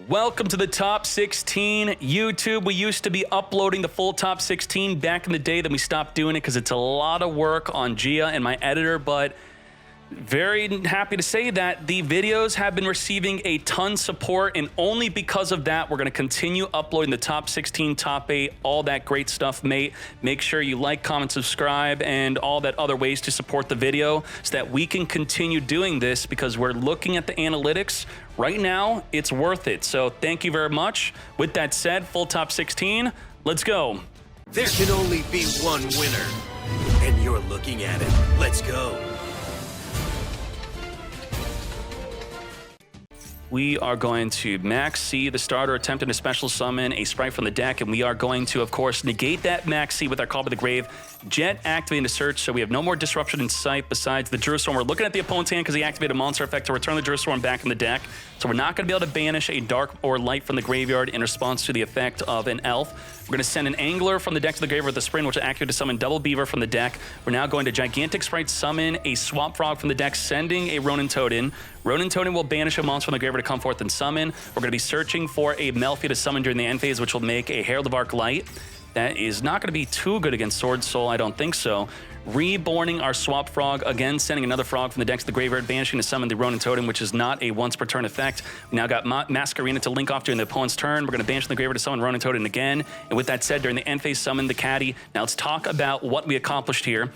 Welcome to the Top 16 YouTube. We used to be uploading the full Top 16 back in the day, then we stopped doing it because it's a lot of work on Gia and my editor, but very happy to say that the videos have been receiving a ton support, and only because of that, we're going to continue uploading the Top 16, Top 8, all that great stuff, mate. Make sure you like, comment, subscribe, and all that other ways to support the video so that we can continue doing this, because we're looking at the analytics. Right now, it's worth it. So thank you very much. With that said, full Top 16, let's go. There can only be one winner, and you're looking at it. Let's go. We are going to max C the starter, attempting to special summon a Spright from the deck, and we are going to, of course, negate that max C with our Call by the Grave. Jet activating the search, so we have no more disruption in sight besides the Jerusalem. We're looking at the opponent's hand because he activated a monster effect to return the Jerusalem back in the deck. So we're not going to be able to banish a dark or light from the graveyard in response to the effect of an elf. We're going to send an Angler from the deck to the graveyard with a Sprint, which will activate to summon Double Beaver from the deck. We're now going to Gigantic Spright summon a Swamp Frog from the deck, sending a Ronin Toad. Ronin Toad will banish a monster from the graveyard to come forth and summon. We're going to be searching for a Melfi to summon during the end phase, which will make a Herald of Arc Light. That is not going to be too good against Swordsoul, I don't think so. Reborning our Swamp Frog, again sending another frog from the deck to the graveyard, banishing to summon the Ronin Totem, which is not a once per turn effect. We now got Masquerena to link off during the opponent's turn. We're going to banish from the graveyard to summon Ronin Totem again. And with that said, during the end phase, summon the Caddy. Now let's talk about what we accomplished here.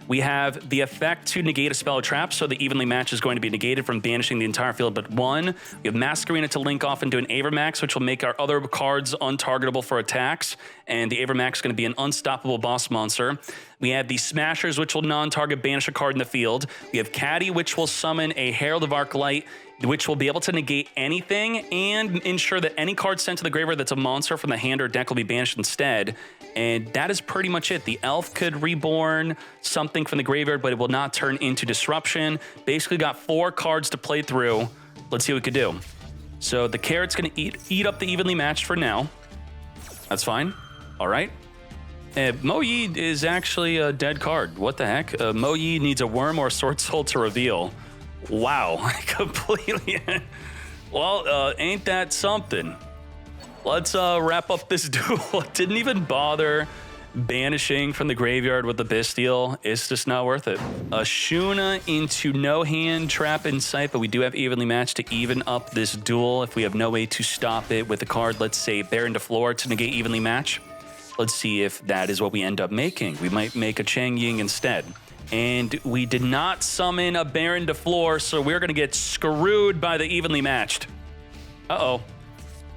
We have the effect to negate a spell or trap, so the evenly match is going to be negated from banishing the entire field but one. We have Masquerena to link off and do an Avermax, which will make our other cards untargetable for attacks, and the Avermax is going to be an unstoppable boss monster. We have the Smashers, which will non-target banish a card in the field. We have Caddy, which will summon a Herald of Arc Light, which will be able to negate anything and ensure that any card sent to the graveyard that's a monster from the hand or deck will be banished instead. And that is pretty much it. The Elf could reborn something from the graveyard, but it will not turn into Disruption. Basically got 4 cards to play through. Let's see what we could do. So the Carrot's going to eat up the evenly matched for now. That's fine. All right. Mo-Yi is actually a dead card. What the heck? Mo-Yi needs a Worm or a Swordsoul to reveal. Wow, completely. Well, ain't that something? Let's wrap up this duel. Didn't even bother banishing from the graveyard with the Bestial. It's just not worth it. A Shuna into no hand, trap in sight, but we do have evenly matched to even up this duel if we have no way to stop it with a card, let's say Baron to Floor to negate evenly match. Let's see if that is what we end up making. We might make a Chang Ying instead. And we did not summon a Baron to Floor, so we're going to get screwed by the evenly matched. Uh-oh.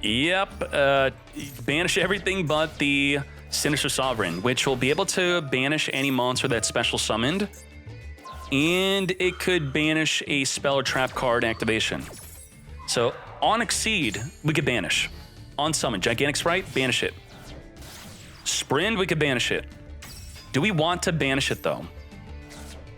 Yep. Banish everything but the Sinister Sovereign, which will be able to banish any monster that's special summoned. And it could banish a spell or trap card activation. So on Exceed, we could banish. On Summon, Gigantic Spright, banish it. Sprint, we could banish it. Do we want to banish it, though?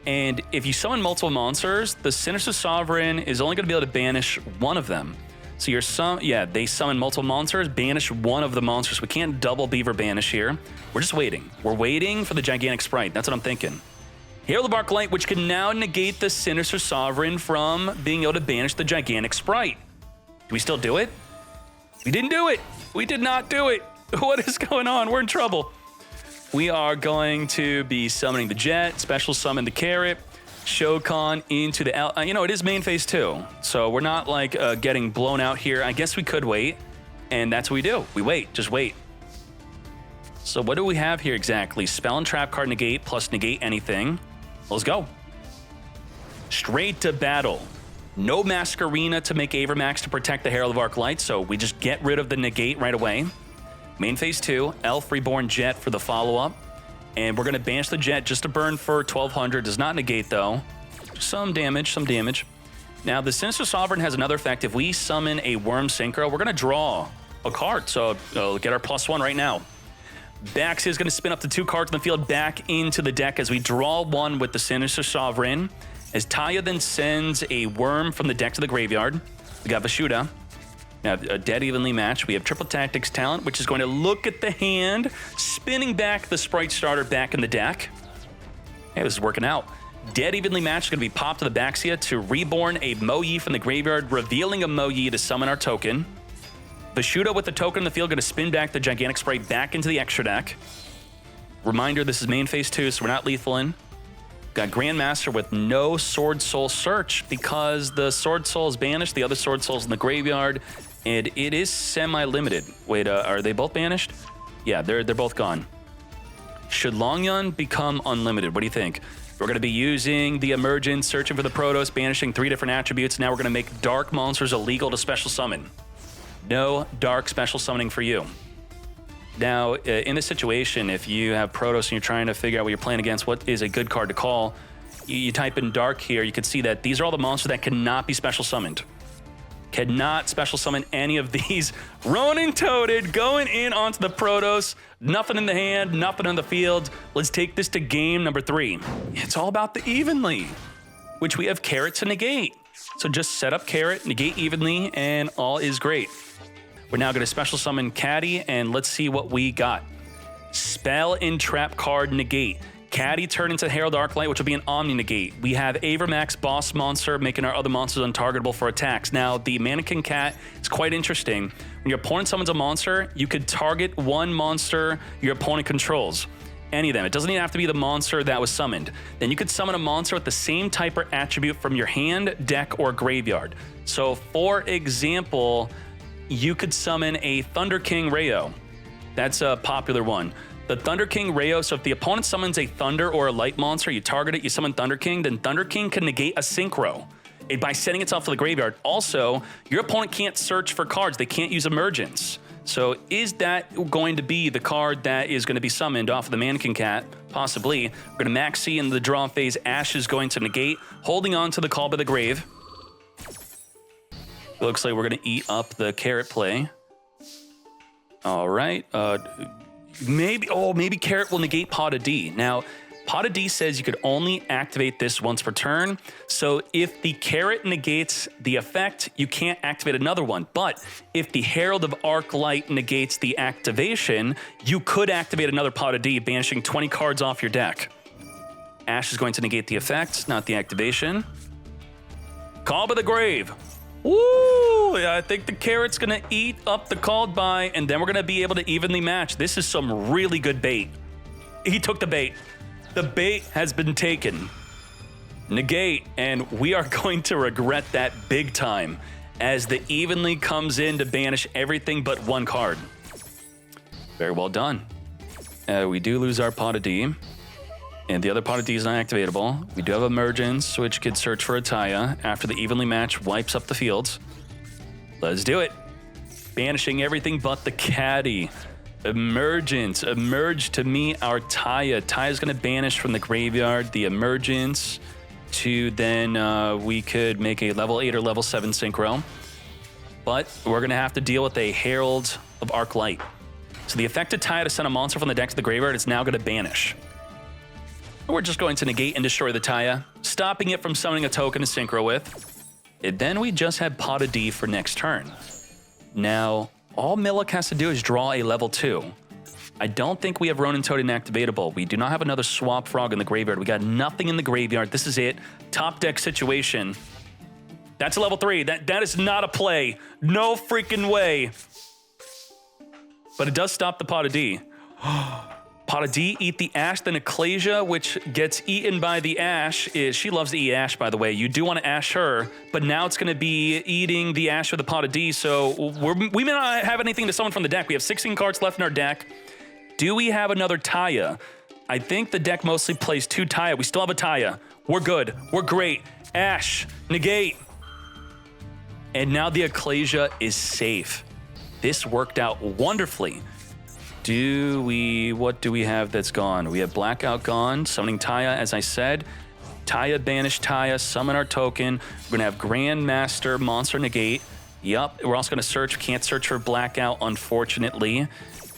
And if you summon multiple monsters, the Sinister Sovereign is only going to be able to banish one of them. So they summon multiple monsters, banish one of the monsters. We can't double Beaver banish here. We're just waiting. We're waiting for the Gigantic Spright. That's what I'm thinking. Herald of Arc Light, which can now negate the Sinister Sovereign from being able to banish the Gigantic Spright. Do we still do it? We didn't do it. We did not do it. What is going on? We're in trouble. We are going to be summoning the Jet, special summon the Carrot, Shokan into the... it is main phase 2, so we're not, like, getting blown out here. I guess we could wait, and that's what we do. We wait. Just wait. So what do we have here exactly? Spell and Trap card negate plus negate anything. Let's go. Straight to battle. No Masquerena to make Avermax to protect the Herald of Arc Light, so we just get rid of the negate right away. Main phase 2, Elf Reborn Jet for the follow-up. And we're going to banish the Jet just to burn for 1200. Does not negate, though. Some damage. Now, the Sinister Sovereign has another effect. If we summon a Worm Synchro, we're going to draw a card. So get our +1 right now. Baxia is going to spin up to 2 cards in the field back into the deck as we draw 1 with the Sinister Sovereign. As Taya then sends a Worm from the deck to the graveyard. We got Vashuda. Now, a dead evenly match. We have Triple Tactics Talent, which is going to look at the hand, spinning back the Spright starter back in the deck. Hey, this is working out. Dead evenly matched is going to be popped to the Baxia to reborn a Mo-Yi from the graveyard, revealing a Mo-Yi to summon our token. Vishuda with the token in the field, going to spin back the Gigantic Spright back into the extra deck. Reminder, this is main phase 2, so we're not lethal in. Got Grandmaster with no Swordsoul search because the Swordsoul is banished, the other Swordsoul's in the graveyard, and it is semi-limited. Wait, are they both banished? Yeah, they're both gone. Should Longyun become unlimited? What do you think? We're going to be using the Emergence, searching for the Protoss, banishing 3 different attributes. Now we're going to make dark monsters illegal to special summon. No dark special summoning for you. Now, in this situation, if you have Protoss and you're trying to figure out what you're playing against, what is a good card to call, you type in dark here, you can see that these are all the monsters that cannot be special summoned. Cannot special summon any of these. Ronin Toaded going in onto the Protoss. Nothing in the hand, nothing on the field. Let's take this to game number 3. It's all about the Evenly, which we have Carrot to negate. So just set up Carrot, negate Evenly, and all is great. We're now going to special summon Caddy, and let's see what we got. Spell Entrap card negate. Caddy turned into Herald Arclight, which will be an Omni negate. We have Avermax Boss Monster, making our other monsters untargetable for attacks. Now, the Mannequin Cat is quite interesting. When your opponent summons a monster, you could target one monster your opponent controls. Any of them. It doesn't even have to be the monster that was summoned. Then you could summon a monster with the same type or attribute from your hand, deck, or graveyard. So, for example, you could summon a Thunder King Rayo. That's a popular one. The Thunder King Rayo, so if the opponent summons a Thunder or a Light monster, you target it, you summon Thunder King, then Thunder King can negate a Synchro by sending itself to the graveyard. Also, your opponent can't search for cards. They can't use Emergence. So is that going to be the card that is going to be summoned off of the Mannequin Cat? Possibly. We're going to Maxi in the draw phase. Ash is going to negate, holding on to the Call by the Grave. Looks like we're going to eat up the Carrot play. All right. Maybe Carrot will negate Pot of D. Now, Pot of D says you could only activate this once per turn. So if the Carrot negates the effect, you can't activate another one. But if the Herald of Arclight negates the activation, you could activate another Pot of D, banishing 20 cards off your deck. Ash is going to negate the effect, not the activation. Call by the Grave. Woo! I think the Carrot's gonna eat up the called by, and then we're gonna be able to evenly match. This is some really good bait. He took the bait. The bait has been taken. Negate, and we are going to regret that big time as the evenly comes in to banish everything but one card. Very well done. We do lose our Pot of D. And the other Pot of D is not activatable. We do have Emergence, which could search for a Taya after the evenly match wipes up the fields. Let's do it. Banishing everything but the Caddy. Emergence. Emerge to me our Taya. Taya's going to banish from the graveyard the Emergence to then we could make a level 8 or level 7 Synchro. But we're going to have to deal with a Herald of Arclight. So the effective Taya to send a monster from the deck to the graveyard is now going to banish. We're just going to negate and destroy the Taya, stopping it from summoning a token to synchro with. And then we just have Pot of D for next turn. Now, all Milik has to do is draw a level 2. I don't think we have Ronin Toad inactivatable. We do not have another Swap Frog in the graveyard. We got nothing in the graveyard. This is it. Top deck situation. That's a level 3. That is not a play. No freaking way. But it does stop the Pot of D. Pot of D, eat the Ash, then Ecclesia, which gets eaten by the Ash. She loves to eat Ash, by the way. You do want to Ash her, but now it's going to be eating the Ash with the Pot of D, so we may not have anything to summon from the deck. We have 16 cards left in our deck. Do we have another Taya? I think the deck mostly plays 2 Taya. We still have a Taya. We're good. We're great. Ash, negate. And now the Ecclesia is safe. This worked out wonderfully. What do we have that's gone? We have Blackout gone, summoning Taya, as I said. Taya, banish Taya, summon our token. We're gonna have Grandmaster, Monster negate. Yup, we're also gonna search. Can't search for Blackout, unfortunately.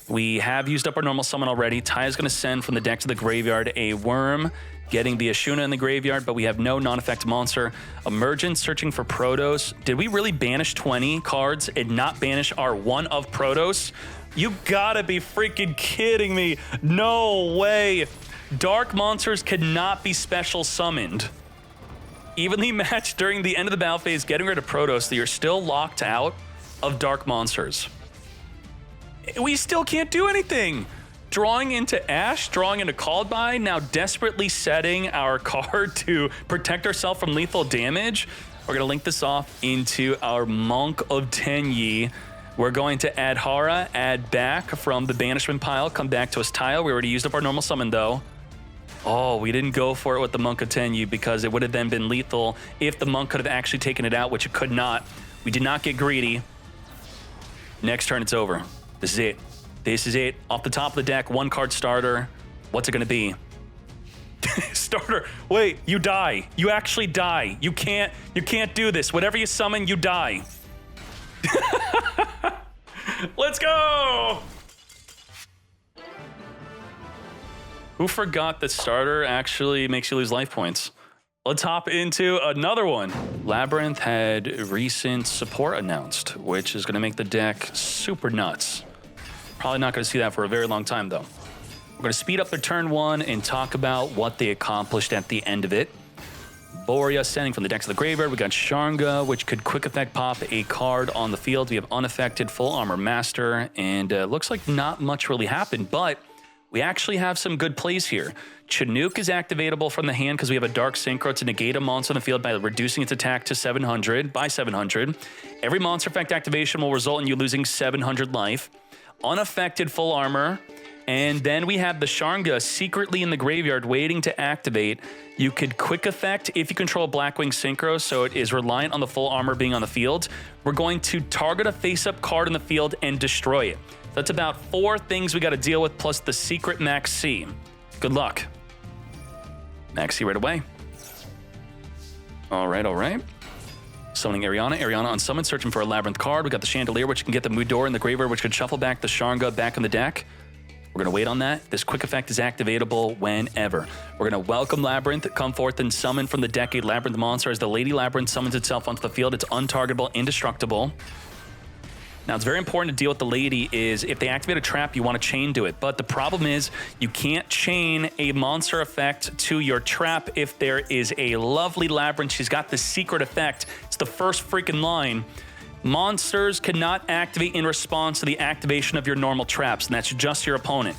We have used up our normal summon already. Taya's gonna send from the deck to the graveyard a Worm, getting the Ashuna in the graveyard, but we have no non-effect monster. Emergence, searching for Protoss. Did we really banish 20 cards and not banish our one of Protoss? You gotta be freaking kidding me. No way. Dark monsters cannot be special summoned. Evenly matched during the end of the battle phase, getting rid of Protoss, so you're still locked out of dark monsters. We still can't do anything. Drawing into Ash, drawing into Called By, now desperately setting our card to protect ourselves from lethal damage. We're going to link this off into our Monk of Tenyi. We're going to add Hara, add back from the banishment pile, come back to us tile. We already used up our normal summon though. Oh, we didn't go for it with the Monk of Tenyi because it would have then been lethal if the Monk could have actually taken it out, which it could not. We did not get greedy. Next turn, it's over. This is it. This is it. Off the top of the deck, 1-card starter. What's it going to be? Starter. Wait, you die. You actually die. You can't do this. Whatever you summon, you die. Let's go. Who forgot that starter actually makes you lose life points? Let's hop into another one. Labrynth had recent support announced, which is going to make the deck super nuts. Probably not going to see that for a very long time, though. We're going to speed up their turn 1 and talk about what they accomplished at the end of it. Boria sending from the decks of the graveyard. We got Sharnga, which could quick effect pop a card on the field. We have unaffected Full Armor Master, and looks like not much really happened, but we actually have some good plays here. Chinook is activatable from the hand because we have a Dark Synchro to negate a monster on the field by reducing its attack to 700 by 700. Every monster effect activation will result in you losing 700 life. Unaffected Full Armor. And then we have the Sharnga secretly in the graveyard waiting to activate. You could quick effect if you control Blackwings Synchro, so it is reliant on the Full Armor being on the field. We're going to target a face-up card in the field and destroy it. That's about 4 things we got to deal with, plus the secret Max C. Good luck. Max C right away. All right. Summoning Ariana. Ariana on summon, searching for a Labrynth card. We got the Chandelier, which can get the Mood Door in the graveyard, which could shuffle back the Sharnga back in the deck. We're going to wait on that. This quick effect is activatable whenever. We're going to welcome Labrynth, come forth and summon from the deck a Labrynth monster. As the Lady Labrynth summons itself onto the field, it's untargetable, indestructible. Now, it's very important to deal with the Lady is if they activate a trap, you want to chain to it. But the problem is you can't chain a monster effect to your trap if there is a lovely Labrynth. She's got the secret effect. It's the first freaking line. Monsters cannot activate in response to the activation of your normal traps, and that's just your opponent.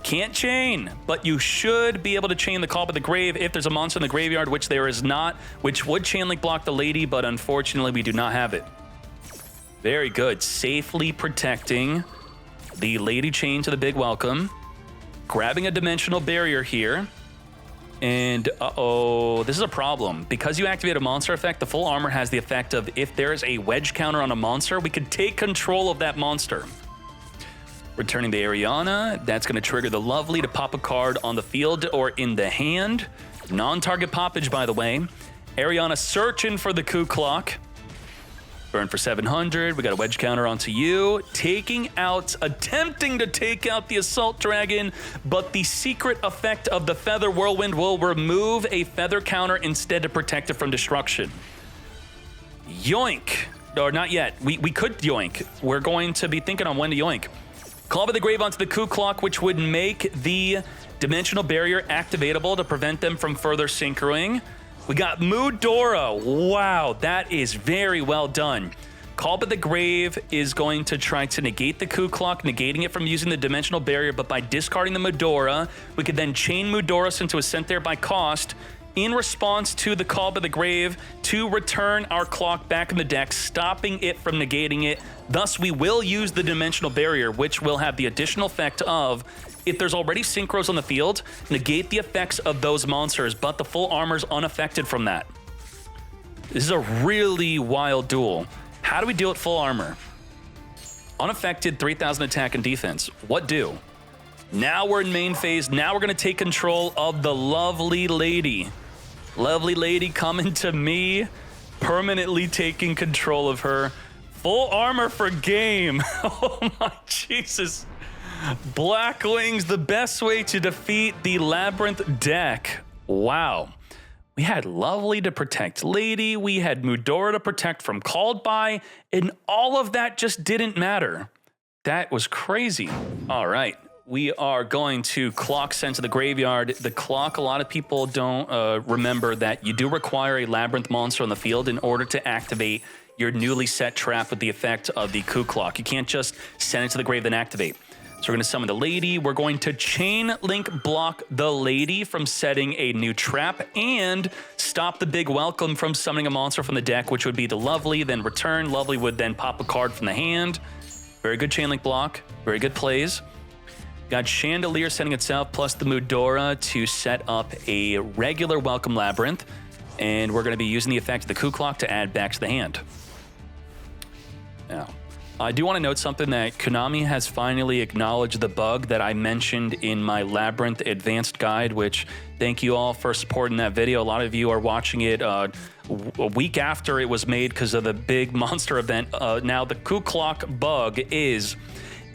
Can't chain, but you should be able to chain the Call by the Grave if there's a monster in the graveyard, which there is not, which would chain link block the Lady, but unfortunately we do not have it. Very good. Safely protecting the Lady chain to the big welcome. Grabbing a dimensional barrier here. And, this is a problem. Because you activate a monster effect, the Full Armor has the effect of if there is a wedge counter on a monster, we could take control of that monster. Returning the Ariana, that's going to trigger the Lovely to pop a card on the field or in the hand. Non-target poppage, by the way. Ariana searching for the Coup Clock. Burn for 700. We got a wedge counter onto you. Attempting to take out the Assault Dragon, but the secret effect of the Feather Whirlwind will remove a feather counter instead to protect it from destruction. Yoink. Or not yet. We could yoink. We're going to be thinking on when to yoink. Call by the Grave onto the Coup Clock, which would make the Dimensional Barrier activatable to prevent them from further synchroing. We got Moodora. Wow, that is very well done. Call by the Grave is going to try to negate the Coup Clock, negating it from using the Dimensional Barrier, but by discarding the Moodora, we could then chain Moodoras into a Sent There by cost in response to the Call by the Grave to return our clock back in the deck, stopping it from negating it. Thus, we will use the Dimensional Barrier, which will have the additional effect of, if there's already synchros on the field, negate the effects of those monsters, but the Full Armor's unaffected from that. This is a really wild duel. How do we deal with Full Armor? Unaffected, 3,000 attack and defense. What do? Now we're in main phase. Now we're going to take control of the Lovely Lady. Lovely Lady coming to me, permanently taking control of her. Full Armor for game. Oh my Jesus. Blackwings, the best way to defeat the Labrynth deck. Wow. We had Lovely to protect Lady. We had Moodora to protect from Called By. And all of that just didn't matter. That was crazy. All right. We are going to clock sent to the graveyard. The clock, a lot of people don't remember that you do require a Labrynth monster on the field in order to activate your newly set trap with the effect of the Coup Clock. You can't just send it to the grave, then activate. So we're going to summon the lady. We're going to chain link block the lady from setting a new trap and stop the big welcome from summoning a monster from the deck, which would be the Lovely, then return. Lovely would then pop a card from the hand. Very good chain link block. Very good plays. Got Chandelier setting itself plus the Mudora to set up a regular welcome Labrynth. And we're going to be using the effect of the Coup Clock to add back to the hand. Now, I do want to note something that Konami has finally acknowledged the bug that I mentioned in my Labrynth Advanced Guide, which thank you all for supporting that video. A lot of you are watching it a week after it was made because of the big monster event. Now, the Coup Clock bug is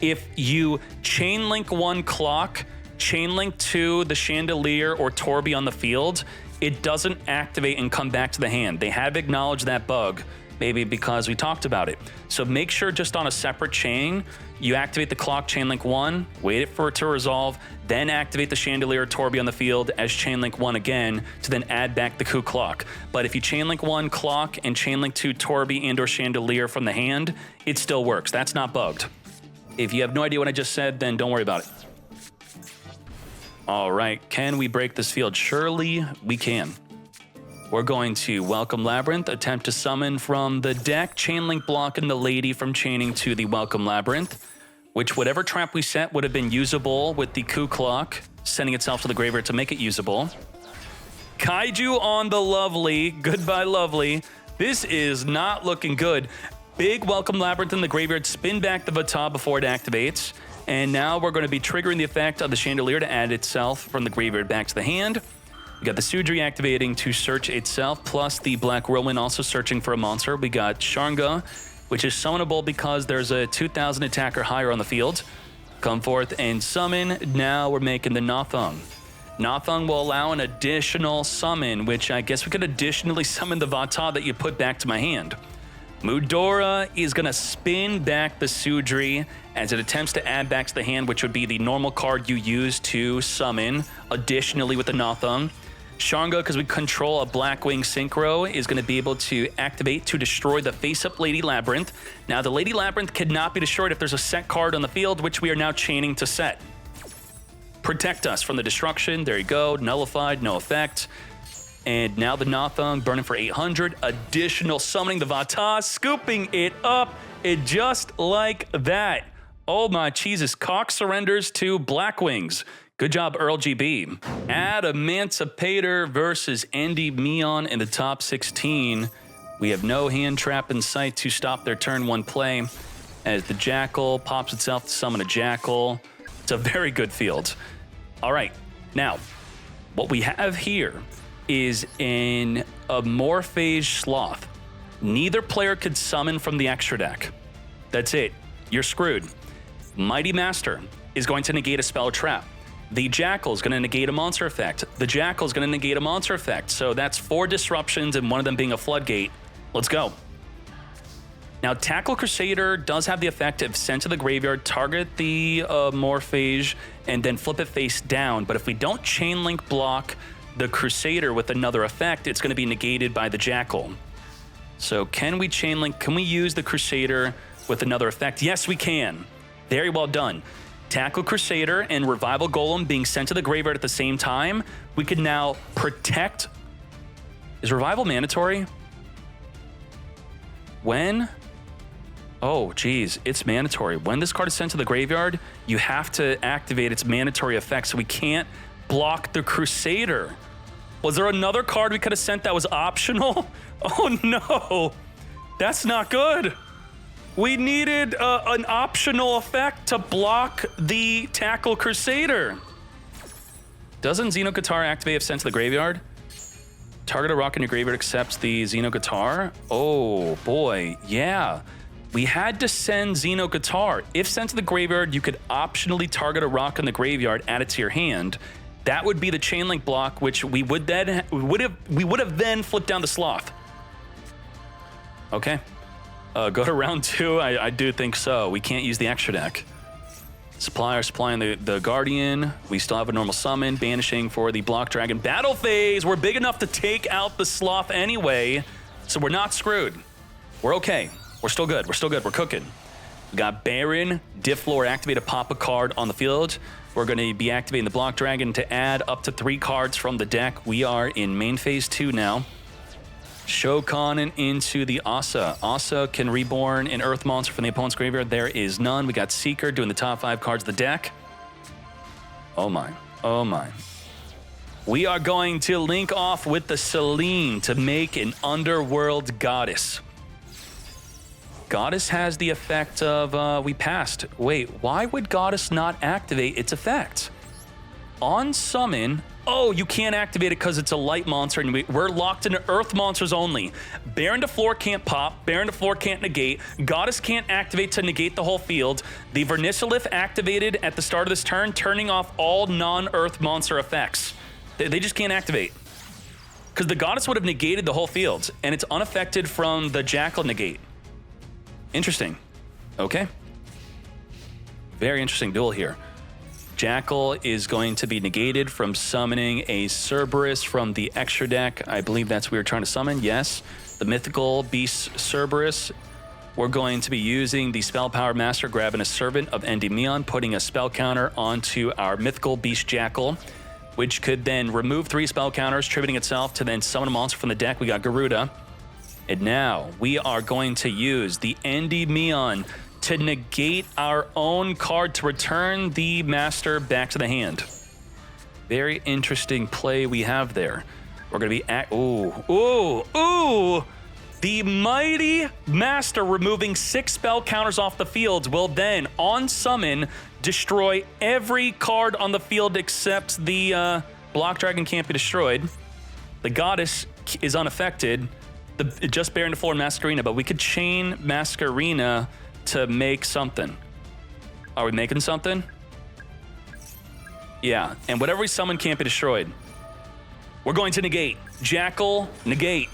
if you chain link one clock, chain link two the Chandelier or Torby on the field, it doesn't activate and come back to the hand. They have acknowledged that bug. Maybe because we talked about it. So make sure just on a separate chain, you activate the clock, chain link one, wait for it to resolve, then activate the Chandelier or Torby on the field as chain link one again to then add back the Coup Clock. But if you chain link one clock and chain link two Torby and or Chandelier from the hand, it still works. That's not bugged. If you have no idea what I just said, then don't worry about it. All right, can we break this field? Surely we can. We're going to welcome Labrynth, attempt to summon from the deck, chain link block and the lady from chaining to the welcome Labrynth, which whatever trap we set would have been usable with the Coup Clock, sending itself to the graveyard to make it usable. Kaiju on the Lovely. Goodbye, Lovely. This is not looking good. Big welcome Labrynth in the graveyard, spin back the Vata before it activates. And now we're going to be triggering the effect of the Chandelier to add itself from the graveyard back to the hand. We got the Sudri activating to search itself, plus the Black Whirlwind also searching for a monster. We got Sharnga, which is summonable because there's a 2,000 attack or higher on the field. Come forth and summon. Now we're making the Nothung. Nothung will allow an additional summon, which I guess we could additionally summon the Vata that you put back to my hand. Mudora is going to spin back the Sudri as it attempts to add back to the hand, which would be the normal card you use to summon, additionally with the Nothung. Sharnga, because we control a Blackwing Synchro, is going to be able to activate to destroy the face-up Lady Labrynth. Now, the Lady Labrynth cannot be destroyed if there's a set card on the field, which we are now chaining to set. Protect us from the destruction. There you go. Nullified, no effect. And now the Nothung burning for 800. Additional summoning the Vata, scooping it up. It just like that. Oh my Jesus. Cock surrenders to Blackwings. Good job, Earl GB. Adamancipator versus Endymion in the top 16. We have no hand trap in sight to stop their turn one play as the Jackal pops itself to summon a Jackal. It's a very good field. All right, now, what we have here is in a Morphage Sloth. Neither player could summon from the extra deck. That's it. You're screwed. Mighty Master is going to negate a spell or trap. The Jackal is going to negate a monster effect. The Jackal is going to negate a monster effect. So that's 4 disruptions and one of them being a floodgate. Let's go. Now, Tackle Crusader does have the effect of send to the graveyard, target the Morphage, and then flip it face down. But if we don't chain link block the Crusader with another effect, it's going to be negated by the Jackal. So can we chain link? Can we use the Crusader with another effect? Yes, we can. Very well done. Tackle Crusader and Revival Golem being sent to the graveyard at the same time. We can now protect. Is Revival mandatory? When? Oh, geez, it's mandatory. When this card is sent to the graveyard, you have to activate its mandatory effect, so we can't block the Crusader. Was there another card we could have sent that was optional? Oh no, that's not good. We needed an optional effect to block the Tackle Crusader. Doesn't Xeno Guitar activate if sent to the graveyard? Target a rock in your graveyard accepts the Xeno Guitar. Oh boy, yeah. We had to send Xeno Guitar. If sent to the graveyard, you could optionally target a rock in the graveyard, add it to your hand. That would be the chain link block, which we would have then flipped down the Sloth. Okay. Go to round 2. I do think so. We can't use the extra deck. Supplier supplying the Guardian. We still have a normal summon. Banishing for the Block Dragon. Battle phase. We're big enough to take out the Sloth anyway, so we're not screwed. We're okay. We're still good. We're still good. We're cooking. We got Baron, Difflor, activate a pop a card on the field. We're going to be activating the Block Dragon to add up to 3 cards from the deck. We are in main phase 2 now. Shokan into the Asa. Asa can reborn an Earth monster from the opponent's graveyard. There is none. We got Seeker doing the top 5 cards of the deck. Oh my. Oh my. We are going to link off with the Selene to make an Underworld Goddess. Goddess has the effect of, we passed. Wait, why would Goddess not activate its effect? On summon, oh, you can't activate it because it's a light monster and we're locked into Earth monsters only. Baron to floor can't pop, Baron to floor can't negate, Goddess can't activate to negate the whole field. The Vernisolith activated at the start of this turn, turning off all non-Earth monster effects. They just can't activate. Because the Goddess would have negated the whole field, and it's unaffected from the Jackal negate. Interesting. Okay. Very interesting duel here. Jackal is going to be negated from summoning a Cerberus from the extra deck. I believe that's what we were trying to summon. Yes. The mythical beast Cerberus. We're going to be using the Spell Power Master, grabbing a Servant of Endymion, putting a spell counter onto our mythical beast Jackal, which could then remove 3 spell counters, tributing itself to then summon a monster from the deck. We got Garuda. And now we are going to use the Endymion to negate our own card to return the master back to the hand. Very interesting play we have there. We're going to be ooh. The mighty master removing 6 spell counters off the field will then, on summon, destroy every card on the field except the Block Dragon can't be destroyed. The Goddess is unaffected. Just Baron to floor and Masquerina, but we could chain Masquerina to make something. Are we making something? Yeah, and whatever we summon can't be destroyed. We're going to negate. Jackal, negate.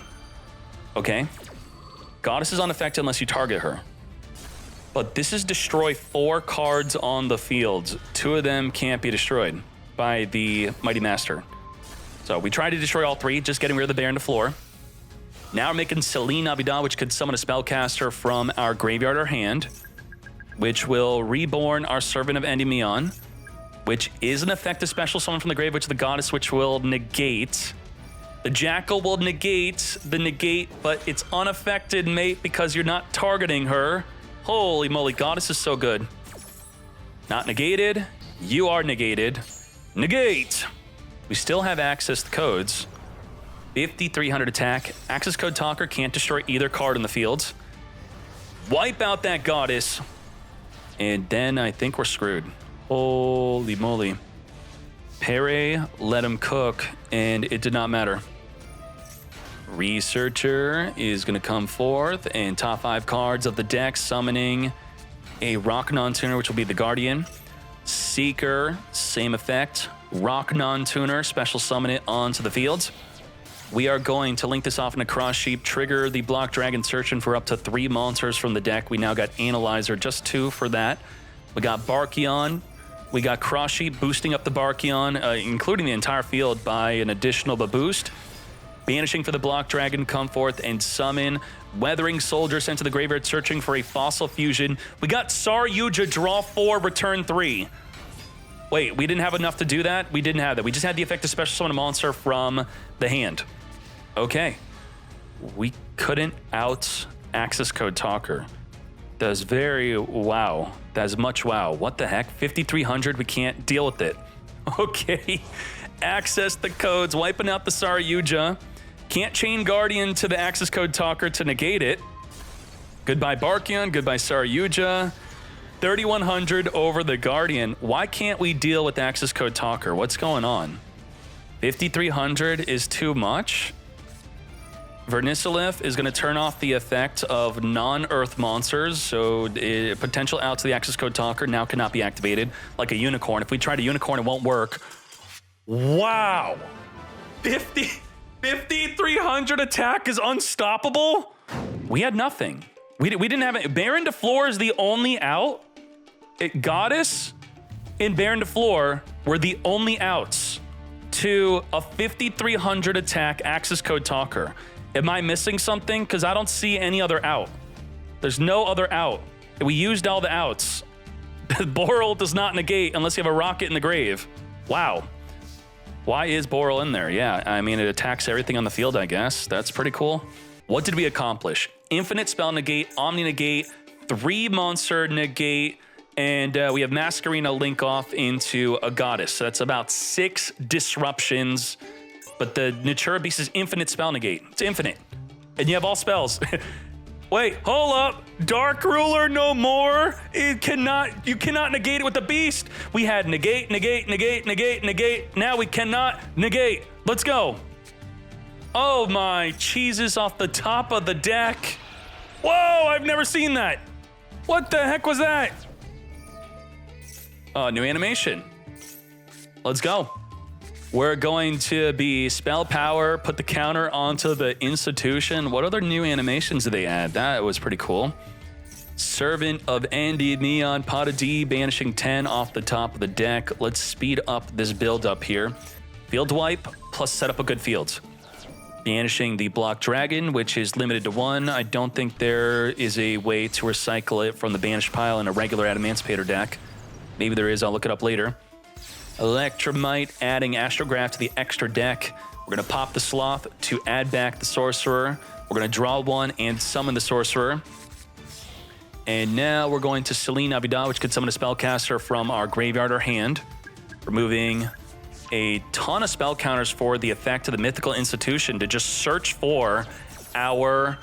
Okay. Goddess is unaffected unless you target her. But this is destroy 4 cards on the field. 2 of them can't be destroyed by the Mighty Master. So we tried to destroy all 3, just getting rid of the Baron to floor. Now we're making Selene Abida, which could summon a spellcaster from our graveyard or hand, which will reborn our Servant of Endymion, which is an effective special summon from the grave, which is the Goddess, which will negate. The Jackal will negate the negate, but it's unaffected, mate, because you're not targeting her. Holy moly, Goddess is so good. Not negated. You are negated. Negate. We still have access to codes. 5,300 attack. Access code Talker can't destroy either card in the field. Wipe out that Goddess. And then I think we're screwed. Holy moly. Pere let him cook, and it did not matter. Researcher is going to come forth, and top 5 cards of the deck, summoning a Rock Non-Tuner, which will be the Guardian. Seeker, same effect. Rock Non-Tuner, special summon it onto the field. We are going to link this off in a cross sheep, trigger the Block Dragon, searching for up to 3 monsters from the deck. We now got Analyzer, just 2 for that. We got Barkion. We got cross sheep boosting up the Barkion, including the entire field by an additional boost. Banishing for the Block Dragon, come forth and summon Weathering Soldier sent to the graveyard, searching for a Fossil Fusion. We got Saryuja, draw 4, return 3. Wait, we didn't have enough to do that? We didn't have that. We just had the effect of special summon a monster from the hand. Okay. We couldn't out access code Talker. That is very wow. That is much wow. What the heck? 5,300, we can't deal with it. Okay. Access the codes, wiping out the Saryuja. Can't chain Guardian to the access code Talker to negate it. Goodbye Barkion, goodbye Saryuja. 3,100 over the Guardian. Why can't we deal with access code Talker? What's going on? 5,300 is too much. Vernisolith is going to turn off the effect of non-Earth monsters, so potential out to the access code Talker now cannot be activated, like a Unicorn. If we try to Unicorn, it won't work. Wow! 5,300 attack is unstoppable? We had nothing. We didn't have it. Baron to floor is the only out. Goddess and Baron to floor were the only outs to a 5,300 attack access code Talker. Am I missing something? Because I don't see any other out. There's no other out. We used all the outs. Boral does not negate unless you have a rocket in the grave. Wow. Why is Boral in there? Yeah, I mean, it attacks everything on the field, I guess. That's pretty cool. What did we accomplish? Infinite spell negate, Omni negate, 3 monster negate, and we have Masquerena link off into a goddess. So that's about 6 disruptions. But the Natura Beast is infinite spell negate. It's infinite. And you have all spells. Wait, hold up. Dark Ruler no more? You cannot negate it with the beast. We had negate, negate, negate, negate, negate. Now we cannot negate. Let's go. Oh my cheeses off the top of the deck. Whoa, I've never seen that. What the heck was that? New animation. Let's go. We're going to be spell power, put the counter onto the institution. What other new animations did they add? That was pretty cool. Servant of Endymion, Pot of D, banishing 10 off the top of the deck. Let's speed up this build up here. Field wipe, plus set up a good field. Banishing the block dragon, which is limited to 1. I don't think there is a way to recycle it from the banished pile in a regular Adamancipator deck. Maybe there is, I'll look it up later. Electromite, adding Astrograph to the extra deck. We're going to pop the Sloth to add back the Sorcerer. We're going to draw 1 and summon the Sorcerer. And now we're going to Celine Abida, which could summon a Spellcaster from our graveyard or hand. Removing a ton of spell counters for the effect of the Mythical Institution to just search for our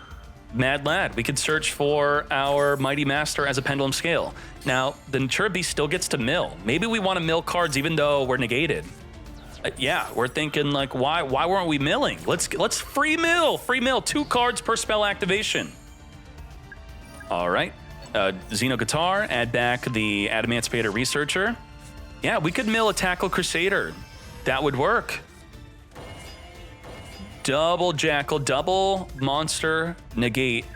Mad Lad. We could search for our Mighty Master as a Pendulum Scale. Now, the Natura Beast still gets to mill. Maybe we want to mill cards even though we're negated. Yeah, we're thinking like, why weren't we milling? Let's free mill. 2 cards per spell activation. All right. Xeno Guitar, add back the Adamancipator Researcher. Yeah, we could mill a Tackle Crusader. That would work. Double Jackal, double Monster, negate.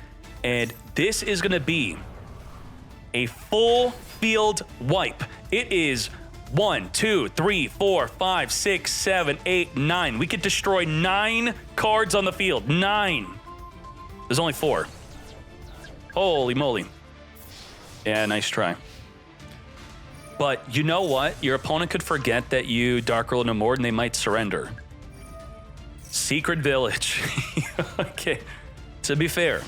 And this is going to be a full field wipe. It is 1, 2, 3, 4, 5, 6, 7, 8, 9. We could destroy 9 cards on the field. 9. There's only 4. Holy moly. Yeah, nice try. But you know what? Your opponent could forget that you Dark Ruler no more and they might surrender. Secret Village. Okay. To be fair,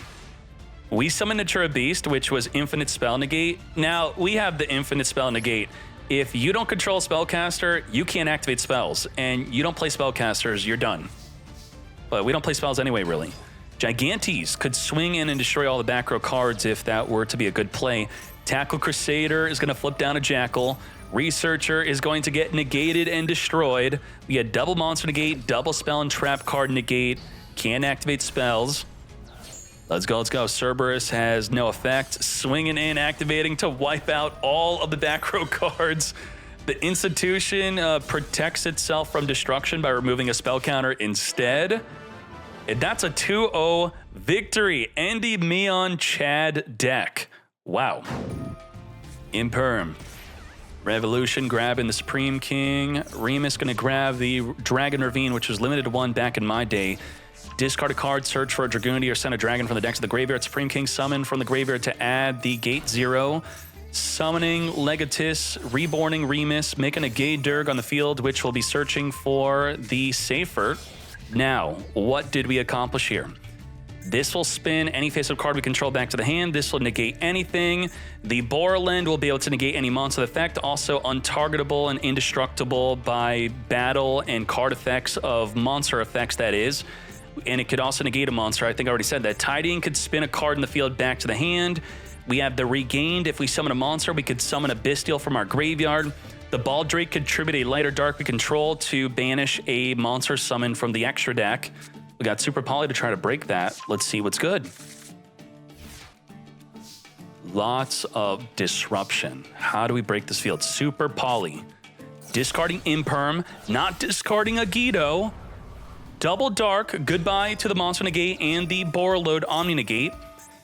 we summoned Natura Beast, which was infinite spell negate. Now, we have the infinite spell negate. If you don't control a spellcaster, you can't activate spells. And you don't play spellcasters, you're done. But we don't play spells anyway, really. Gigantes could swing in and destroy all the back row cards if that were to be a good play. Tackle Crusader is going to flip down a Jackal. Researcher is going to get negated and destroyed. We had double monster negate, double spell and trap card negate. Can't activate spells. Let's go, let's go. Cerberus has no effect. Swinging in, activating to wipe out all of the back row cards. The institution protects itself from destruction by removing a spell counter instead. And that's a 2-0 victory. Endymion Chad deck. Wow. Imperm. Revolution grabbing the Supreme King. Remus going to grab the Dragon Ravine, which was limited to 1 back in my day. Discard a card, search for a Dragoonity, or send a dragon from the deck to the graveyard. Supreme King summon from the graveyard to add the Gate 0. Summoning Legatus, reborning Remus, making a Gay Durg on the field, which will be searching for the Safer. Now, what did we accomplish here? This will spin any face-up card we control back to the hand. This will negate anything. The Borland will be able to negate any monster effect, also untargetable and indestructible by battle and card effects of monster effects, that is. And it could also negate a monster. I think I already said that. Tidying could spin a card in the field back to the hand. We have the Regained. If we summon a monster, we could summon a Bestial from our graveyard. The Baldrake could contribute a light or dark we control to banish a monster summon from the extra deck. We got Super Poly to try to break that. Let's see what's good. Lots of disruption. How do we break this field? Super Poly. Discarding Imperm, not discarding a Guido. Double Dark, goodbye to the Monster Negate and the Borreload Omni Negate.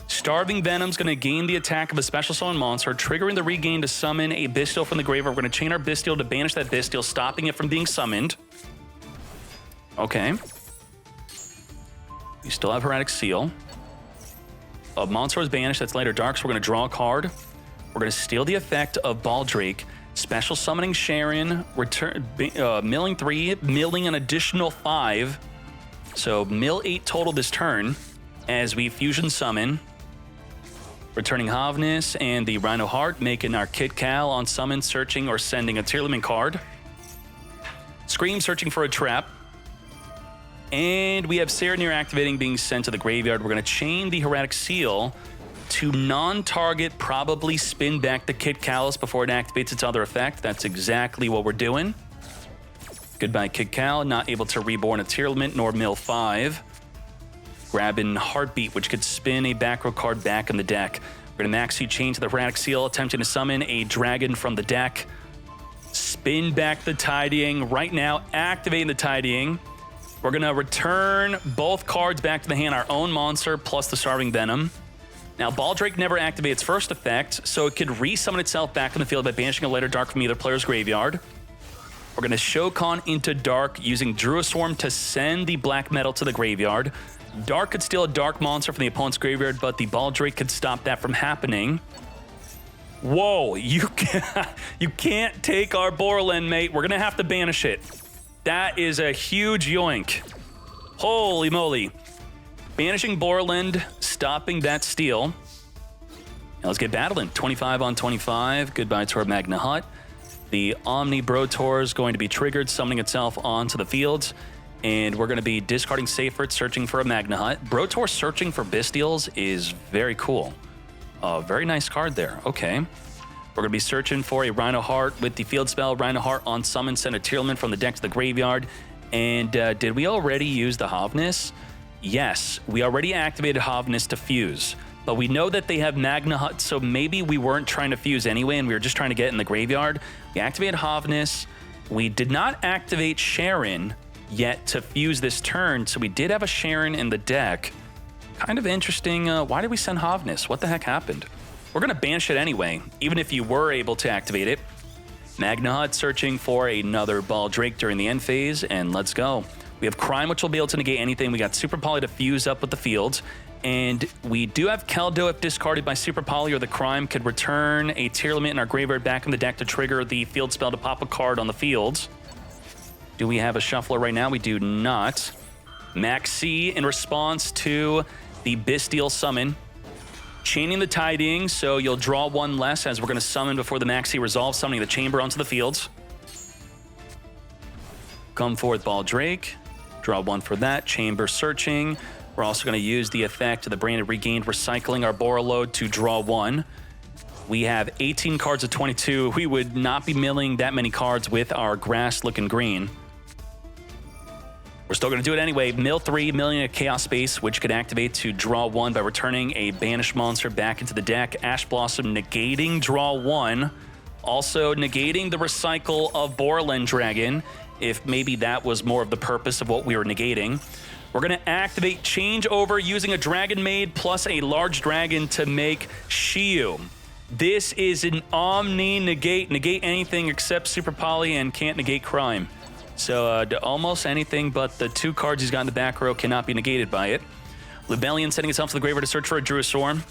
Starving Venom's going to gain the attack of a special summon monster, triggering the Regain to summon a Bestial from the graveyard. We're going to chain our Bestial to banish that Bestial, stopping it from being summoned. Okay. We still have Heretic Seal. a monster was banished. That's later dark, so we're going to draw a card. We're going to steal the effect of Baldrake. Special summoning Sharon, milling 3, milling an additional 5. So mill 8 total this turn as we fusion summon. Returning Havnis and the Rhino Heart, making our Kid Cal on summon, searching or sending a Tearlaments card. Scream, searching for a trap. And we have Serenir activating, being sent to the graveyard. We're going to chain the Hieratic Seal to non-target, probably spin back the Kid Callus before it activates its other effect. That's exactly what we're doing. Goodbye, Kid Cal. Not able to reborn a Tearlament nor mill 5. Grabbing Heartbeat, which could spin a back row card back in the deck. We're going to Maxi chain to the Hieratic Seal, attempting to summon a dragon from the deck. Spin back the Tidying. Right now, activating the Tidying. We're going to return both cards back to the hand, our own monster plus the Starving Venom. Now, Baldrake never activates first effect, so it could resummon itself back in the field by banishing a later dark from either player's graveyard. We're going to Shokan into Dark using Druiswarm to send the black metal to the graveyard. Dark could steal a dark monster from the opponent's graveyard, but the Baldrake could stop that from happening. Whoa, you can't take our Borland, mate. We're going to have to banish it. That is a huge yoink. Holy moly. Banishing Borland, stopping that steal. Now let's get battling. 25 on 25. Goodbye to our Magna Hut. The Omni Brotor is going to be triggered, summoning itself onto the field. And we're going to be discarding Seyfert, searching for a Magna Hut. Brotor searching for Bestials is very cool. Very nice card there. Okay. We're going to be searching for a Rhino Heart with the field spell. Rhino Heart on summon, send a Tearlament from the deck to the graveyard. And did we already use the Havnis? Yes, we already activated Havnis to fuse. But we know that they have Magna Hut, so maybe we weren't trying to fuse anyway, and we were just trying to get in the graveyard. We activated Havnis. We did not activate Sharon yet to fuse this turn, so we did have a Sharon in the deck. Kind of interesting. Why did we send Havnis? What the heck happened? We're going to banish it anyway, even if you were able to activate it. Magna Hut searching for another Baldrake during the end phase, and let's go. We have Crime, which will be able to negate anything. We got Super Poly to fuse up with the fields. And we do have Keldo if discarded by Super Poly or the Crime could return a Tearlament in our graveyard back in the deck to trigger the field spell to pop a card on the field. Do we have a shuffler right now? We do not. Maxi in response to the Bestial summon. Chaining the Tidying, so you'll draw one less as we're going to summon before the Maxi resolves, summoning the Chamber onto the field. Come forth, Baldrake. Draw one for that. Chamber searching. We're also going to use the effect of the Branded Regained, recycling our Borreload to draw one. We have 18 cards of 22. We would not be milling that many cards with our grass looking green. We're still going to do it anyway. Mill 3, milling a Chaos Space, which could activate to draw one by returning a banished monster back into the deck. Ash Blossom negating draw one. Also negating the recycle of Borland Dragon, if maybe that was more of the purpose of what we were negating. We're going to activate Changeover using a Dragon Maid plus a large dragon to make Shiyu. This is an Omni negate. Negate anything except Super Poly and can't negate Crime. So almost anything but the two cards he's got in the back row cannot be negated by it. Libellion sending itself to the graveyard to search for a Druiswarm.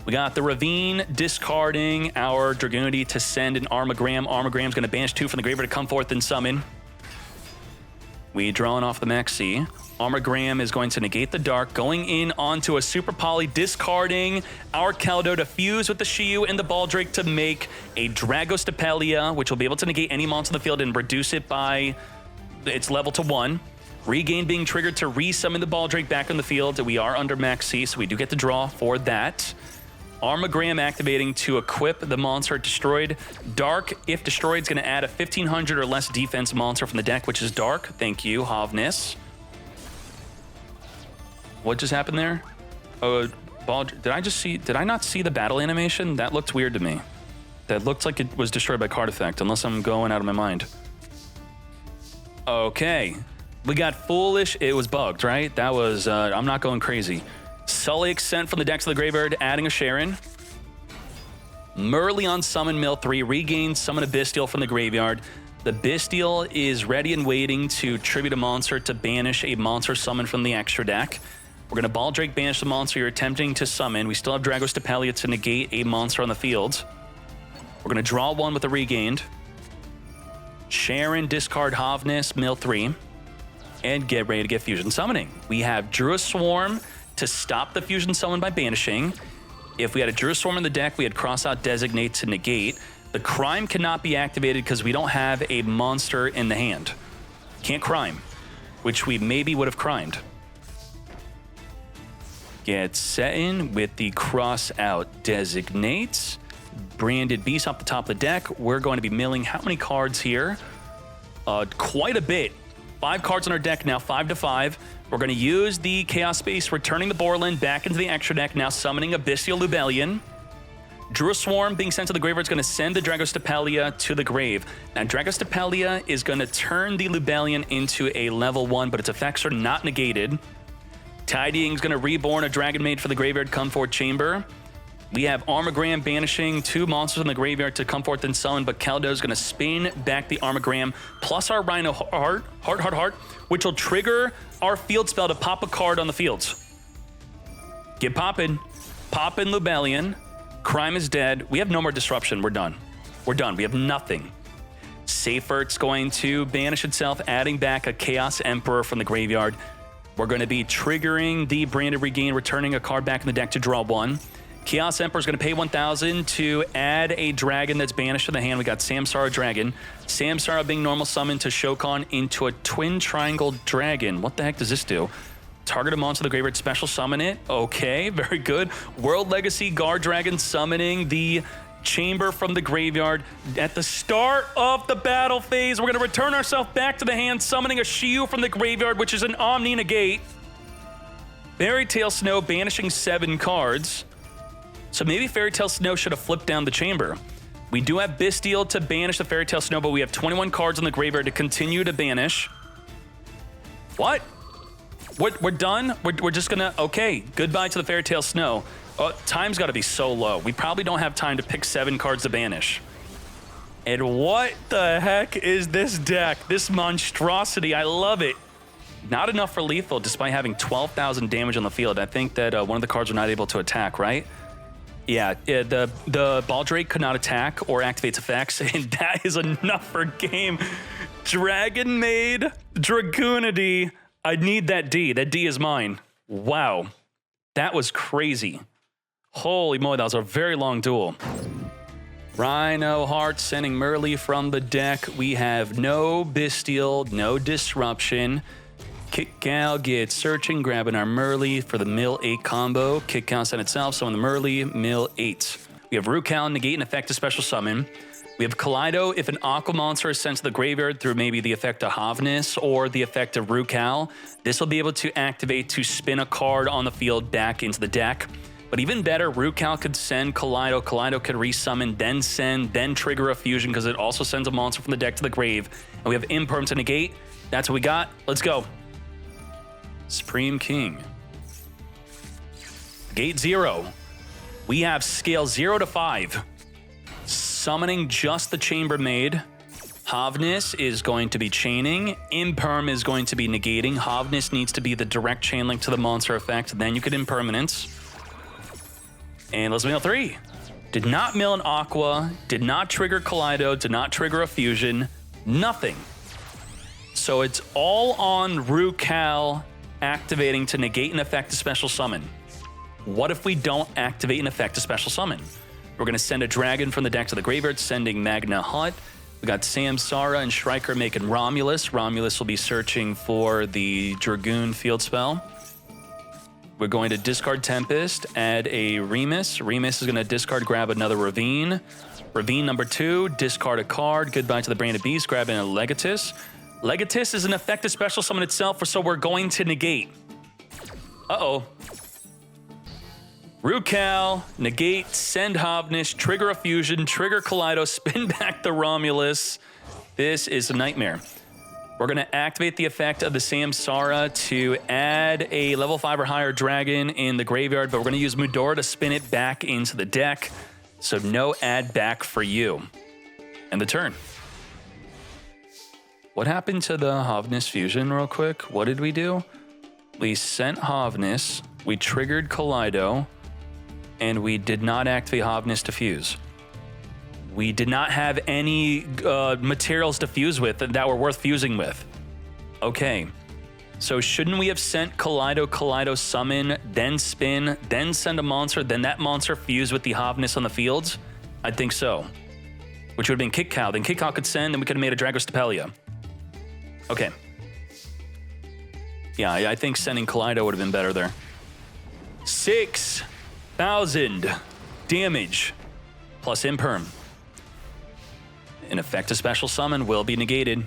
We got the Ravine discarding our Dragoonity to send an Armagram. Armagram's going to banish 2 from the graveyard to come forth and summon. We drawing off the Maxi. Armagram is going to negate the dark, going in onto a Super Poly, discarding our Keldo to fuse with the Shiyu and the Baldrake to make a Dragostapelia, which will be able to negate any monster in the field and reduce it by its level to 1. Regain being triggered to resummon the Baldrake back on the field. We are under Maxi, so we do get to draw for that. Armagram activating to equip the monster destroyed. Dark, if destroyed, is going to add a 1500 or less defense monster from the deck, which is Dark. Thank you, Havnis. What just happened there? Oh, did I not see the battle animation? That looked weird to me. That looked like it was destroyed by card effect, unless I'm going out of my mind. Okay. We got Foolish. It was bugged, right? That was, I'm not going crazy. Sully sent from the deck to the graveyard, adding a Sharon. Merleon summon mill 3, regain, summon a Bestial from the graveyard. The Bestial is ready and waiting to tribute a monster to banish a monster summon from the extra deck. We're going to Ball Drake banish the monster you're attempting to summon. We still have Dragostapelia to negate a monster on the field. We're going to draw 1 with a regained. Sharon, discard Havnis, mill 3. And get ready to get Fusion Summoning. We have Druid Swarm to stop the Fusion Summon by banishing. If we had a Druid Swarm in the deck, we had Cross Out Designate to negate. The Crime cannot be activated because we don't have a monster in the hand. Can't Crime, which we maybe would have crimed. Get set in with the Cross Out Designate. Branded Beast off the top of the deck. We're going to be milling how many cards here? Quite a bit. 5 cards on our deck now, 5 to 5. We're going to use the Chaos Space, returning the Borland back into the extra deck, now summoning Abyssal Lubellion. Druid Swarm being sent to the graveyard is going to send the Dragostapelia to the grave. Now, Dragostapelia is going to turn the Lubellion into a level 1, but its effects are not negated. Tidying is going to reborn a Dragon Maid for the graveyard Comfort Chamber. We have Armogram banishing 2 monsters in the graveyard to come forth and summon, but Keldo is going to spin back the Armogram plus our Rhino Heart, which will trigger our field spell to pop a card on the fields. Get poppin'. Poppin' Lubellion. Crime is dead. We have no more disruption. We're done. We're done. We have nothing. Seifert's going to banish itself, adding back a Chaos Emperor from the graveyard. We're going to be triggering the Branded Regain, returning a card back in the deck to draw 1. Chaos Emperor is going to pay 1,000 to add a dragon that's banished to the hand. We got Samsara Dragon. Samsara being normal summoned to Shokan into a Twin Triangle Dragon. What the heck does this do? Target a monster of the graveyard, special summon it. Okay, very good. World Legacy Guard Dragon summoning the chamber from the graveyard. At the start of the battle phase, we're going to return ourselves back to the hand, summoning a Shiyu from the graveyard, which is an Omni Negate. Fairy Tail Snow banishing 7 cards. So maybe Fairy Tail Snow should have flipped down the chamber. We do have Bestial to banish the Fairy Tail Snow, but we have 21 cards in the graveyard to continue to banish. What? We're done? We're just gonna... Okay, goodbye to the Fairy Tail Snow. Time's gotta be so low. We probably don't have time to pick 7 cards to banish. And what the heck is this deck? This monstrosity, I love it. Not enough for lethal, despite having 12,000 damage on the field. I think that one of the cards were not able to attack, right? Yeah, the Ball Drake could not attack or activate its effects, and that is enough for game. Dragon Maid, Dragoonity. I need that D. That D is mine. Wow. That was crazy. Holy moly, that was a very long duel. Rhino Heart sending Merly from the deck. We have no Bestial, no Disruption. Kick Gal gets searching, grabbing our Merly for the mill 8 combo. Kick Gal sent itself, so on the Merly, mill 8. We have Rukal, negate an effect to special summon. We have Kaleido if an Aqua monster is sent to the graveyard through maybe the effect of Havnis or the effect of Rukal. This will be able to activate to spin a card on the field back into the deck. But even better, Rukal could send Kaleido. Kaleido could resummon, then send, then trigger a fusion because it also sends a monster from the deck to the grave. And we have Imperm to negate. That's what we got. Let's go. Supreme King. Gate 0. We have scale 0 to 5. Summoning just the Chambermaid. Havnis is going to be chaining. Imperm is going to be negating. Havnis needs to be the direct chain link to the monster effect. Then you could Impermanence. And let's mill 3. Did not mill an Aqua. Did not trigger Kaleido. Did not trigger a fusion. Nothing. So it's all on Rukal activating to negate an effect to special summon. What if we don't activate an effect to special summon? We're going to send a dragon from the deck to the graveyard, sending Magna Hut. We got Samsara and Shrieker making Romulus. Romulus will be searching for the Dragoon field spell. We're going to discard Tempest, add a Remus. Remus is going to discard, grab another Ravine. Ravine number 2, discard a card. Goodbye to the Branded Beast, grabbing a Legatus. Legatus is an effective special summon itself, so we're going to negate. Uh-oh. Rukal, negate, send Havnis, trigger a fusion, trigger Kaleido, spin back the Romulus. This is a nightmare. We're going to activate the effect of the Samsara to add a level 5 or higher dragon in the graveyard, but we're going to use Mudora to spin it back into the deck. So no add back for you. And the turn. What happened to the Havnis fusion real quick? What did we do? We sent Havnis, we triggered Kaleido, and we did not activate Havnis to fuse. We did not have any materials to fuse with that were worth fusing with. Okay, so shouldn't we have sent Kaleido summon, then spin, then send a monster, then that monster fuse with the Havnis on the fields? I think so. Which would have been Kick Cow. Then Kick Cow could send, then we could have made a Dragostapelia. Okay. Yeah, I think sending Kaleido would have been better there. 6,000 damage plus imperm. An effective special summon will be negated.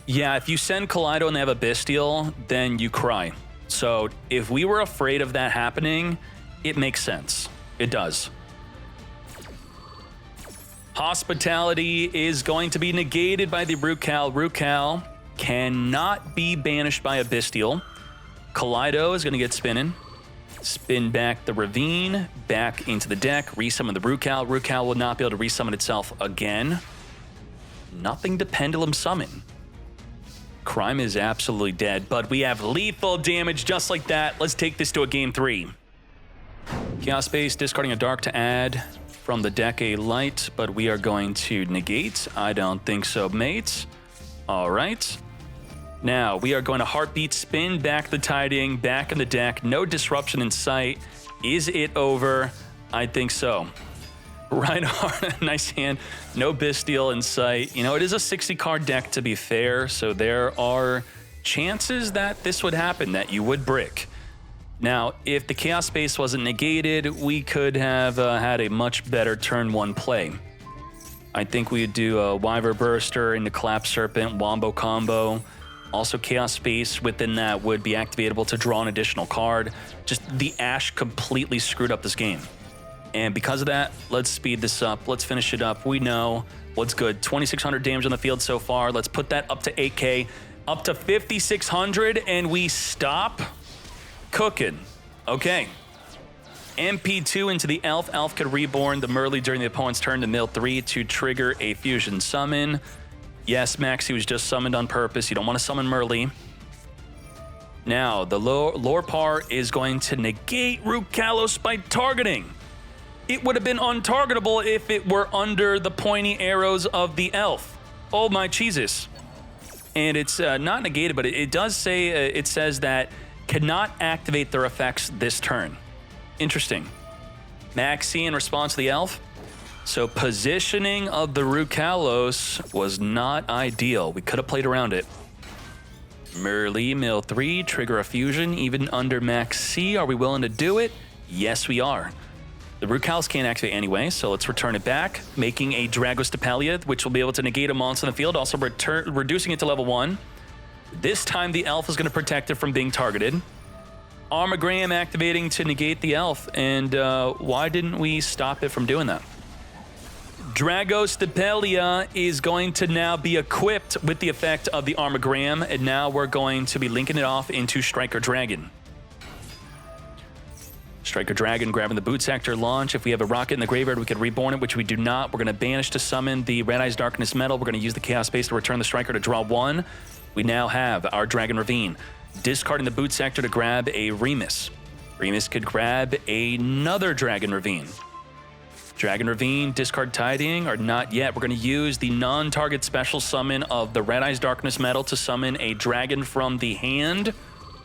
Yeah, if you send Kaleido and they have a Bestial, then you cry. So if we were afraid of that happening, it makes sense. It does. Hospitality is going to be negated by the Rukal. Rukal cannot be banished by a Bestial. Kaleido is going to get spinning. Spin back the Ravine, back into the deck, resummon the Rukal. Rukal will not be able to resummon itself again. Nothing to Pendulum Summon. Crime is absolutely dead, but we have lethal damage just like that. Let's take this to a game 3. Chaos Space, discarding a Dark to add from the deck a Light, but we are going to negate. I don't think so, mates. All right. Now, we are going to Heartbeat, spin back the Tidying, back in the deck. No disruption in sight. Is it over? I think so. Reinhardt, nice hand. No Bestial in sight. You know, it is a 60-card deck, to be fair, so there are chances that this would happen, that you would brick. Now, if the Chaos Space wasn't negated, we could have had a much better turn 1 play. I think we'd do a Wyver Burster into Collapse Serpent, Wombo combo. Also, Chaos Space within that would be activatable to draw an additional card. Just the Ash completely screwed up this game. And because of that, let's speed this up. Let's finish it up. We know what's good. 2,600 damage on the field so far. Let's put that up to 8K, up to 5,600, and we stop cooking. Okay. MP2 into the Elf. Elf could reborn the Merly during the opponent's turn to mill 3 to trigger a fusion summon. Yes, Max, he was just summoned on purpose. You don't want to summon Merly. Now, the Lorpar is going to negate Rukalos by targeting. It would have been untargetable if it were under the pointy arrows of the Elf. Oh my Jesus. And it's not negated, but it does say, it says that cannot activate their effects this turn. Interesting. Maxi in response to the Elf. So positioning of the Rukalos was not ideal. We could have played around it. Merly, mill 3, trigger a fusion, even under Max C. Are we willing to do it? Yes, we are. The Rukalos can't activate anyway, so let's return it back, making a Dragostapelia, which will be able to negate a monster in the field, also reducing it to level 1. This time, the Elf is going to protect it from being targeted. Armagram activating to negate the Elf, and why didn't we stop it from doing that? Dragostapelia is going to now be equipped with the effect of the Armagram, and now we're going to be linking it off into Striker Dragon. Striker Dragon grabbing the Boot Sector launch. If we have a rocket in the graveyard, we could reborn it, which we do not. We're going to banish to summon the Red Eyes Darkness Metal. We're going to use the Chaos Space to return the Striker to draw 1. We now have our Dragon Ravine. Discarding the Boot Sector to grab a Remus. Remus could grab another Dragon Ravine. Dragon Ravine, discard Tidying, or not yet. We're going to use the non-target special summon of the Red Eyes Darkness Metal to summon a dragon from the hand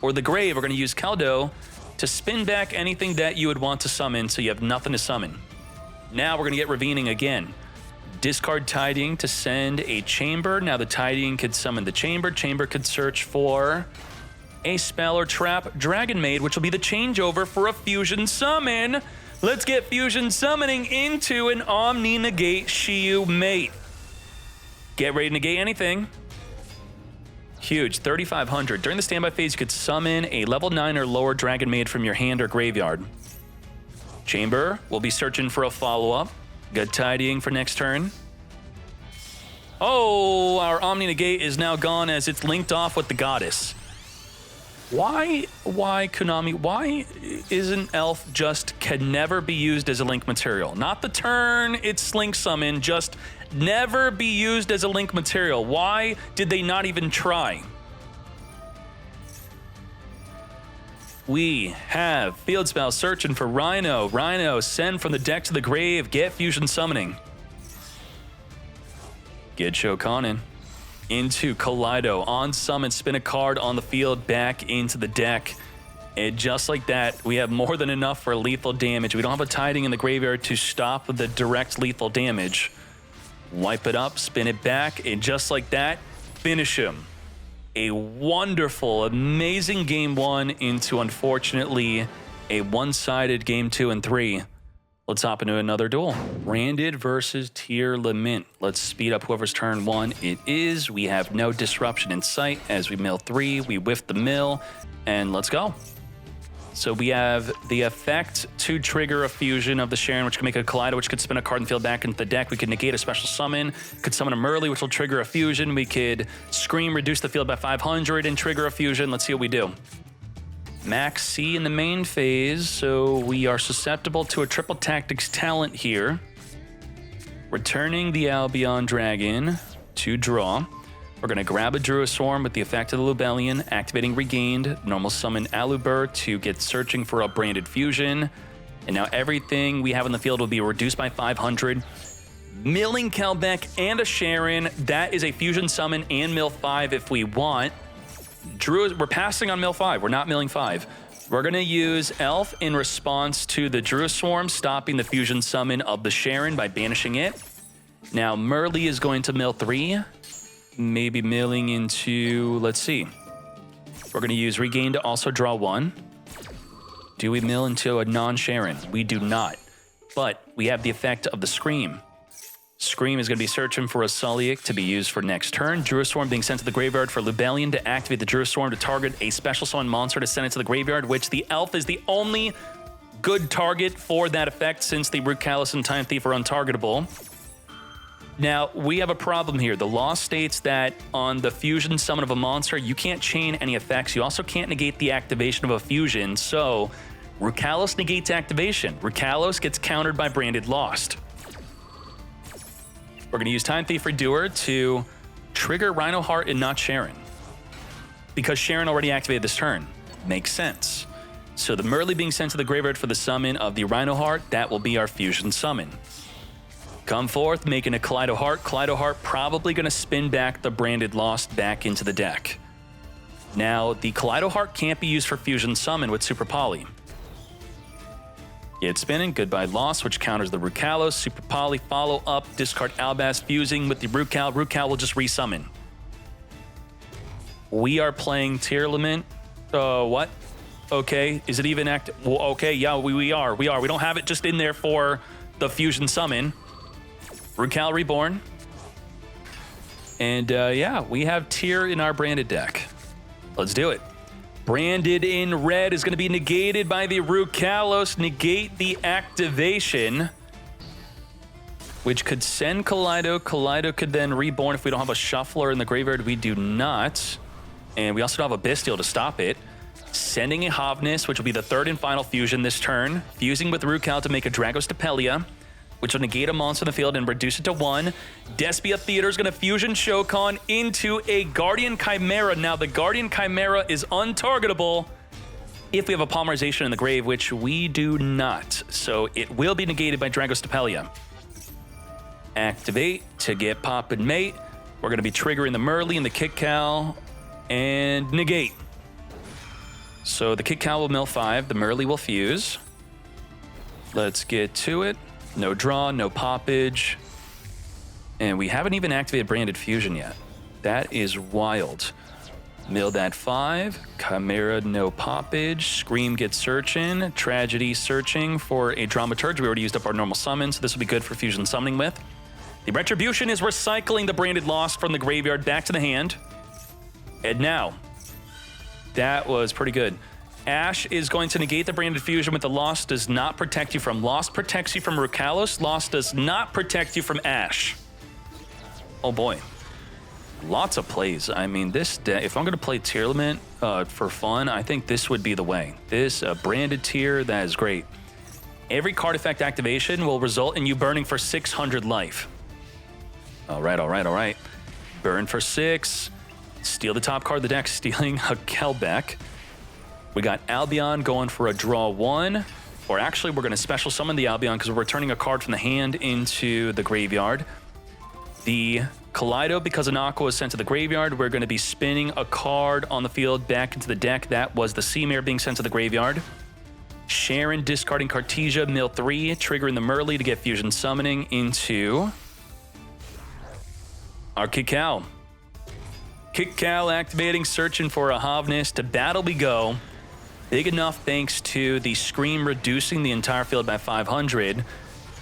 or the grave. We're going to use Kaldo to spin back anything that you would want to summon, so you have nothing to summon. Now we're going to get Ravining again. Discard Tidying to send a Chamber. Now the Tidying could summon the Chamber. Chamber could search for a spell or trap Dragon Maid, which will be the changeover for a Fusion Summon. Let's get Fusion Summoning into an Omni Negate Shiyu Mate. Get ready to negate anything. Huge, 3,500. During the standby phase, you could summon a level 9 or lower Dragon Maid from your hand or graveyard. Chamber will be searching for a follow-up. Good Tidying for next turn. Oh, our Omni Negate is now gone as it's linked off with the Goddess. Why, Konami, why isn't Elf just can never be used as a link material? Not the turn it's link summon, just never be used as a link material. Why did they not even try? We have Field Spell searching for Rhino. Rhino, send from the deck to the grave, get fusion summoning. Get Shokanen. Into Kaleido, on summon, spin a card on the field, back into the deck. And just like that, we have more than enough for lethal damage. We don't have a Tiding in the graveyard to stop the direct lethal damage. Wipe it up, spin it back, and just like that, finish him. A wonderful, amazing game 1 into, unfortunately, a one-sided game 2 and 3. Let's hop into another duel. Branded versus Tearlaments. Let's speed up whoever's turn 1 it is. We have no disruption in sight as we mill 3. We whiff the mill, and let's go. So we have the effect to trigger a fusion of the Sharon, which can make a Kaleido, which could spin a card and field back into the deck. We could negate a special summon, could summon a Merly, which will trigger a fusion. We could Scream, reduce the field by 500, and trigger a fusion. Let's see what we do. Max C in the main phase, so we are susceptible to a triple tactics talent here. Returning the Albion Dragon to draw. We're going to grab a Druid Swarm with the effect of the Lubellion, activating Regained, normal summon Alubur to get searching for a branded fusion. And now everything we have on the field will be reduced by 500. Milling Kelbeck and a Sharon, that is a fusion summon and mill 5 if we want. Druid, we're passing on mill 5. We're not milling 5. We're going to use Elf in response to the Druid Swarm, stopping the fusion summon of the Sharon by banishing it. Now, Merly is going to mill 3. Maybe milling into, let's see. We're going to use Regain to also draw 1. Do we mill into a non-Sharon? We do not. But we have the effect of the Scream. Scream is going to be searching for a Sulliek to be used for next turn. Druid Swarm being sent to the graveyard for Lubellion to activate the Druid Swarm to target a special summon monster to send it to the graveyard, which the Elf is the only good target for that effect since the Root Callus and Time Thief are untargetable. Now, we have a problem here. The law states that on the fusion summon of a monster, you can't chain any effects. You also can't negate the activation of a fusion, so Root Callus negates activation. Root Callus gets countered by Branded Lost. We're going to use Time Thief Redoer to trigger Rhino Heart and not Sharon. Because Sharon already activated this turn. Makes sense. So the Merly being sent to the graveyard for the summon of the Rhino Heart, that will be our fusion summon. Come forth, making a Kaleido Heart. Kaleido Heart probably going to spin back the Branded Lost back into the deck. Now, the Kaleido Heart can't be used for fusion summon with Super Poly. Get spinning, goodbye Lost, which counters the Root Callus. Super Poly, follow up, discard Albaz, fusing with the Root Cal. Root Cal will just resummon. We are playing Tearlaments. What? Okay, is it even active? Well, okay, yeah, we are. We don't have it just in there for the fusion summon. Root Cal Reborn. And yeah, we have Tear in our branded deck. Let's do it. Branded in red is going to be negated by the Root Callus. Negate the activation, which could send Kaleido. Kaleido could then reborn if we don't have a Shuffler in the graveyard. We do not. And we also don't have a Bestial to stop it. Sending a Havnis, which will be the third and final fusion this turn. Fusing with Root Cal to make a Dragos Depelia, which will negate a monster in the field and reduce it to 1. Despia Theater is going to fusion Shokan into a Guardian Chimera. Now, the Guardian Chimera is untargetable if we have a Polymerization in the grave, which we do not. So it will be negated by Dragos Depelia. Activate to get Pop and Mate. We're going to be triggering the Merly and the Kick Cow and negate. So the Kick Cow will mill 5. The Merly will fuse. Let's get to it. No draw, no poppage. And we haven't even activated Branded Fusion yet. That is wild. Mill that 5. Chimera, no poppage. Scream gets searching. Tragedy searching for a Dramaturge. We already used up our normal summon, so this will be good for fusion summoning with. The Retribution is recycling the Branded Lost from the graveyard back to the hand. And now, that was pretty good. Ash is going to negate the Branded Fusion with the Lost does not protect you from. Lost protects you from Root Callus. Lost does not protect you from Ash. Oh boy. Lots of plays. I mean, this deck, if I'm going to play Tearlament for fun, I think this would be the way. This branded tier, that is great. Every card effect activation will result in you burning for 600 life. All right, all right, all right. Burn for 6. Steal the top card of the deck, stealing a Kelbeck. We got Albion going for a draw 1. Or actually, we're going to special summon the Albion because we're returning a card from the hand into the graveyard. The Kaleido, because an Aqua was sent to the graveyard, we're going to be spinning a card on the field back into the deck. That was the Seamare being sent to the graveyard. Sharon discarding Cartesia, mill 3, triggering the Merly to get fusion summoning into our Kikau. Kikau activating, searching for a Havnis. To battle we go. Big enough thanks to the Scream reducing the entire field by 500.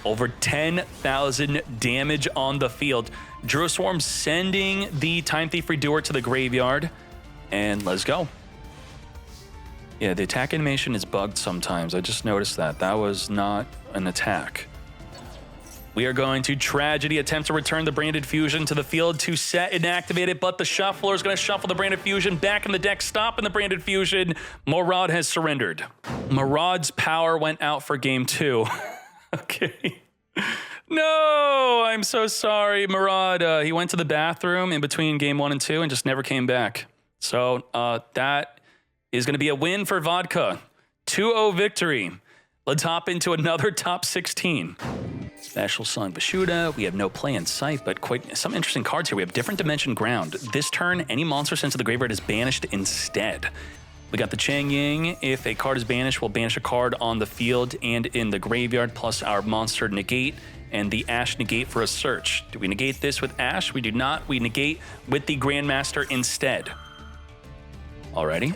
Over 10,000 damage on the field. Druid Swarm sending the Time Thief Redoer to the graveyard. And let's go. Yeah, the attack animation is bugged sometimes. I just noticed that. That was not an attack. We are going to Tragedy, attempt to return the Branded Fusion to the field to set and activate it, but the Shuffler is going to shuffle the Branded Fusion back in the deck, stopping the Branded Fusion. Maraud has surrendered. Maraud's power went out for game 2. Okay. No, I'm so sorry, Maraud. He went to the bathroom in between game 1 and 2 and just never came back. So that is going to be a win for Vodka. 2-0 victory. Let's hop into another top 16. Special Song Vashuda. We have no play in sight, but quite some interesting cards here. We have Different Dimension Ground. This turn, any monster sent to the graveyard is banished instead. We got the Chang Ying. If a card is banished, we'll banish a card on the field and in the graveyard, plus our monster negate and the Ash negate for a search. Do we negate this with Ash? We do not. We negate with the Grandmaster instead. Alrighty.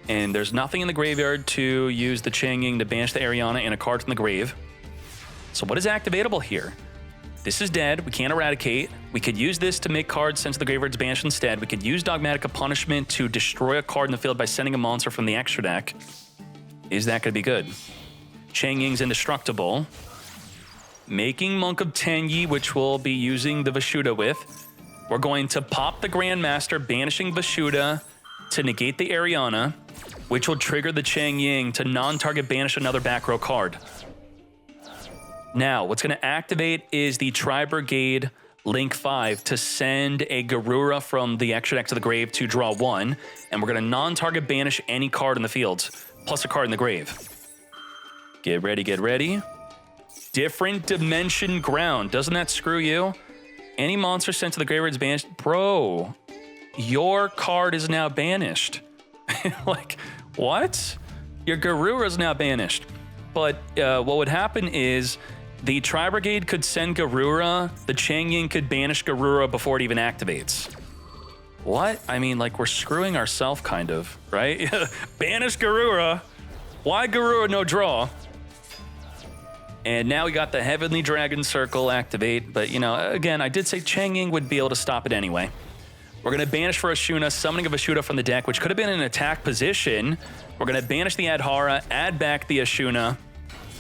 And there's nothing in the graveyard to use the Chang Ying to banish the Ariana and a card from the grave. So what is activatable here? This is dead. We can't eradicate. We could use this to make cards sent to the graveyard's banished instead. We could use Dogmatica Punishment to destroy a card in the field by sending a monster from the extra deck. Is that going to be good? Chang Ying's indestructible. Making Monk of Tenyi, which we'll be using the Vashuda with. We're going to pop the Grandmaster, banishing Vashuda to negate the Ariana, which will trigger the Chang Ying to non-target banish another back row card. Now, what's going to activate is the Tri-Brigade Link 5 to send a Garura from the extra deck to the grave to draw 1, and we're going to non-target banish any card in the field, plus a card in the grave. Get ready, get ready. Different Dimension Ground. Doesn't that screw you? Any monster sent to the graveyard is banished. Bro, your card is now banished. Like, what? Your Garura is now banished. But what would happen is the Tri-Brigade could send Garura, the Chang Ying could banish Garura before it even activates. What? I mean, like, we're screwing ourselves, kind of, right? Banish Garura. Why Garura no draw? And now we got the Heavenly Dragon Circle activate, but, you know, again, I did say Chang Ying would be able to stop it anyway. We're going to banish for Ashuna, summoning a Vashuda from the deck, which could have been in an attack position. We're going to banish the Adhara, add back the Ashuna,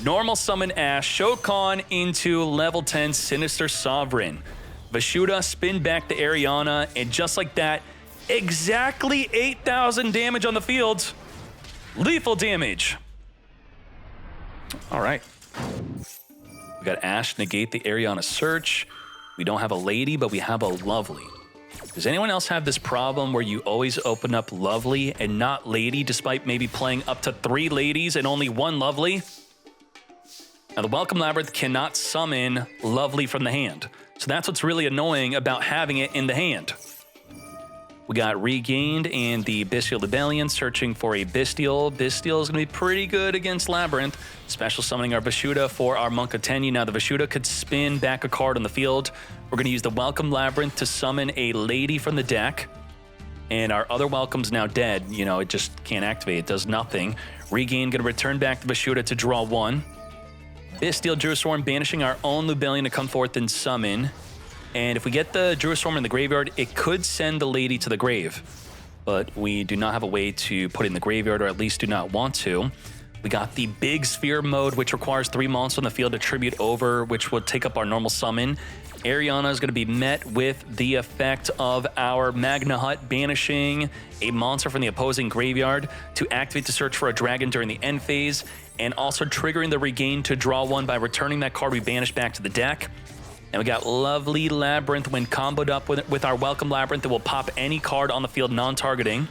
normal summon Ash, Shokan into level 10 Sinister Sovereign. Vashuda, spin back the Ariana, and just like that, exactly 8,000 damage on the field. Lethal damage. All right. We got Ash negate the Ariana search. We don't have a lady, but we have a lovely. Does anyone else have this problem where you always open up lovely and not lady, despite maybe playing up to 3 ladies and only 1 lovely? Now, the Welcome Labyrinth cannot summon lovely from the hand. So that's what's really annoying about having it in the hand. We got Regained and the Bestial Rebellion searching for a Bestial. Bestial is going to be pretty good against Labyrinth. Special summoning our Vashuda for our Monk of Tenyi. Now the Vashuda could spin back a card on the field. We're going to use the Welcome Labyrinth to summon a lady from the deck. And our other Welcome's now dead. You know, it just can't activate. It does nothing. Regain going to return back the Vashuda to draw 1. Bestial Druid Swarm banishing our own Lubellion to come forth and summon. And if we get the Druid Swarm in the graveyard, it could send the lady to the grave. But we do not have a way to put it in the graveyard, or at least do not want to. We got the big sphere mode, which requires 3 monsters on the field to tribute over, which will take up our normal summon. Ariana is going to be met with the effect of our Magna Hut banishing a monster from the opposing graveyard to activate to search for a dragon during the end phase, and also triggering the regain to draw 1 by returning that card we banished back to the deck. And we got lovely Labrynth when comboed up with our Welcome Labrynth that will pop any card on the field non-targeting.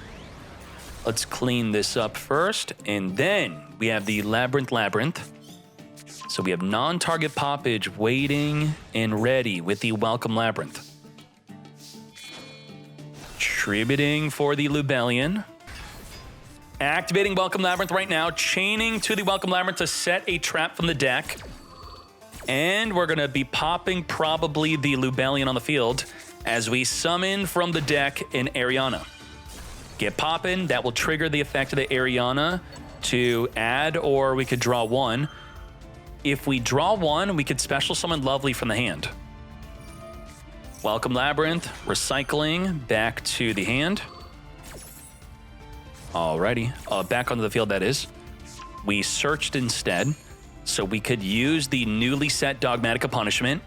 Let's clean this up first, and then we have the Labrynth. So we have non-target poppage waiting and ready with the Welcome Labrynth. Tributing for the Lubellion. Activating Welcome Labrynth right now, chaining to the Welcome Labrynth to set a trap from the deck. And we're going to be popping probably the Lubellion on the field as we summon from the deck an Ariana. Get popping, that will trigger the effect of the Ariana to add, or we could draw 1. If we draw 1, we could special summon Lovely from the hand. Welcome Labrynth, recycling back to the hand. Alrighty, back onto the field that is. We searched instead, so we could use the newly set Dogmatica Punishment,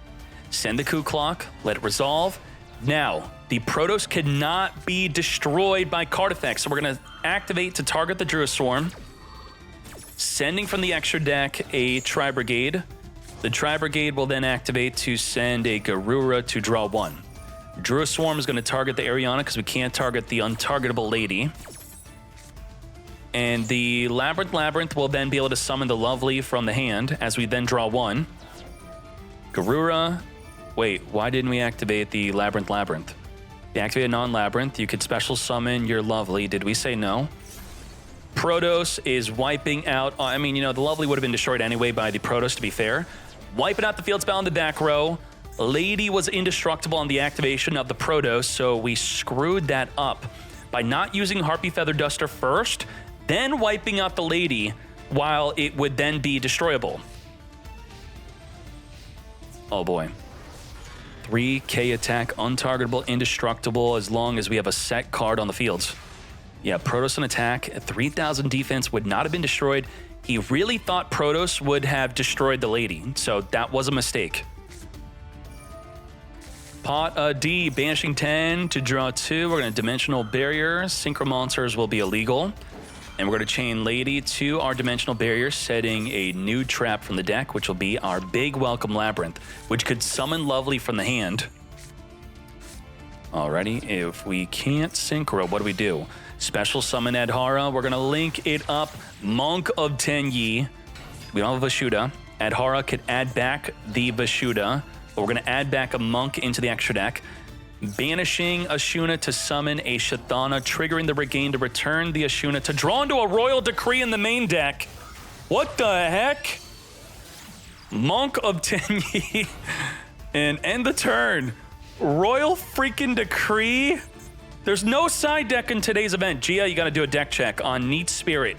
send the Coup Clock, let it resolve. Now, the Protoss cannot be destroyed by card effects, so we're going to activate to target the Druid Swarm, sending from the extra deck a Tri-Brigade. The Tri-Brigade will then activate to send a Garura to draw 1. Druid Swarm is going to target the Ariana because we can't target the untargetable lady. And the Labrynth will then be able to summon the Lovely from the hand as we then draw 1. Garura. Wait, why didn't we activate the Labrynth? If you activate a non-Labrynth, you could special summon your Lovely. Did we say no? Protoss is wiping out... I mean, you know, the Lovely would have been destroyed anyway by the Protoss, to be fair. Wiping out the field spell in the back row. Lady was indestructible on the activation of the Protoss, so we screwed that up by not using Harpy Feather Duster first, then wiping out the Lady while it would then be destroyable. Oh boy. 3k attack, untargetable, indestructible, as long as we have a set card on the fields. Yeah, Protoss on attack, 3,000 defense would not have been destroyed. He really thought Protoss would have destroyed the Lady, so that was a mistake. Pot D, banishing 10 to draw 2. We're going to Dimensional Barrier. Synchro Monsters will be illegal. And we're going to chain Lady to our Dimensional Barrier, setting a new trap from the deck, which will be our big Welcome Labrynth, which could summon Lovely from the hand. Alrighty, if we can't Synchro, what do we do? Special summon Adhara. We're going to link it up. Monk of Tenyi. We don't have a Vashuda. Adhara could add back the Vashuda, but we're going to add back a Monk into the extra deck. Banishing Ashuna to summon a Shathana, triggering the Regain to return the Ashuna to draw into a Royal Decree in the main deck. What the heck? Monk of Tenyi and end the turn. Royal freaking Decree? There's no side deck in today's event. Gia, you got to do a deck check on Neat Spirit.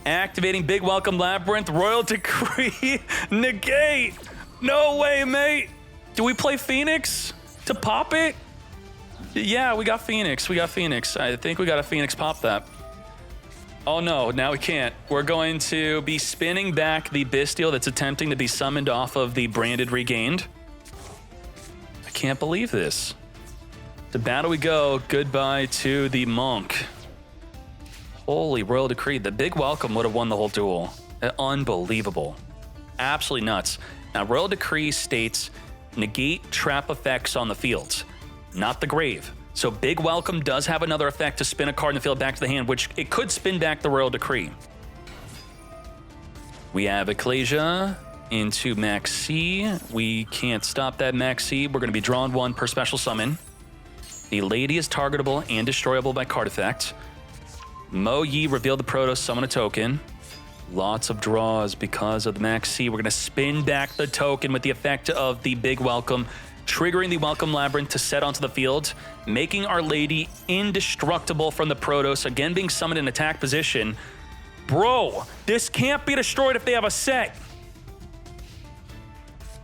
Activating Big Welcome Labrynth, Royal Decree, negate. No way, mate. Do we play Phoenix to pop it? Yeah, we got Phoenix. I think we got a Phoenix pop that. Oh no, now we can't. We're going to be spinning back the Bestial that's attempting to be summoned off of the Branded Regained. I can't believe this. To battle we go. Goodbye to the Monk. Holy Royal Decree. The Big Welcome would have won the whole duel. Unbelievable. Absolutely nuts. Now, Royal Decree states negate trap effects on the fields, not the grave. So Big Welcome does have another effect to spin a card in the field back to the hand, which it could spin back the Royal Decree. We have Ecclesia into Max C. We can't stop that Max C. We're going to be drawing 1 per special summon. The Lady is targetable and destroyable by card effect. Mo Yi, reveal the Protoss, summon a token. Lots of draws because of the Max C. We're going to spin back the token with the effect of the Big Welcome, triggering the Welcome Labrynth to set onto the field, making our Lady indestructible from the Protoss, again being summoned in attack position. Bro, this can't be destroyed if they have a set.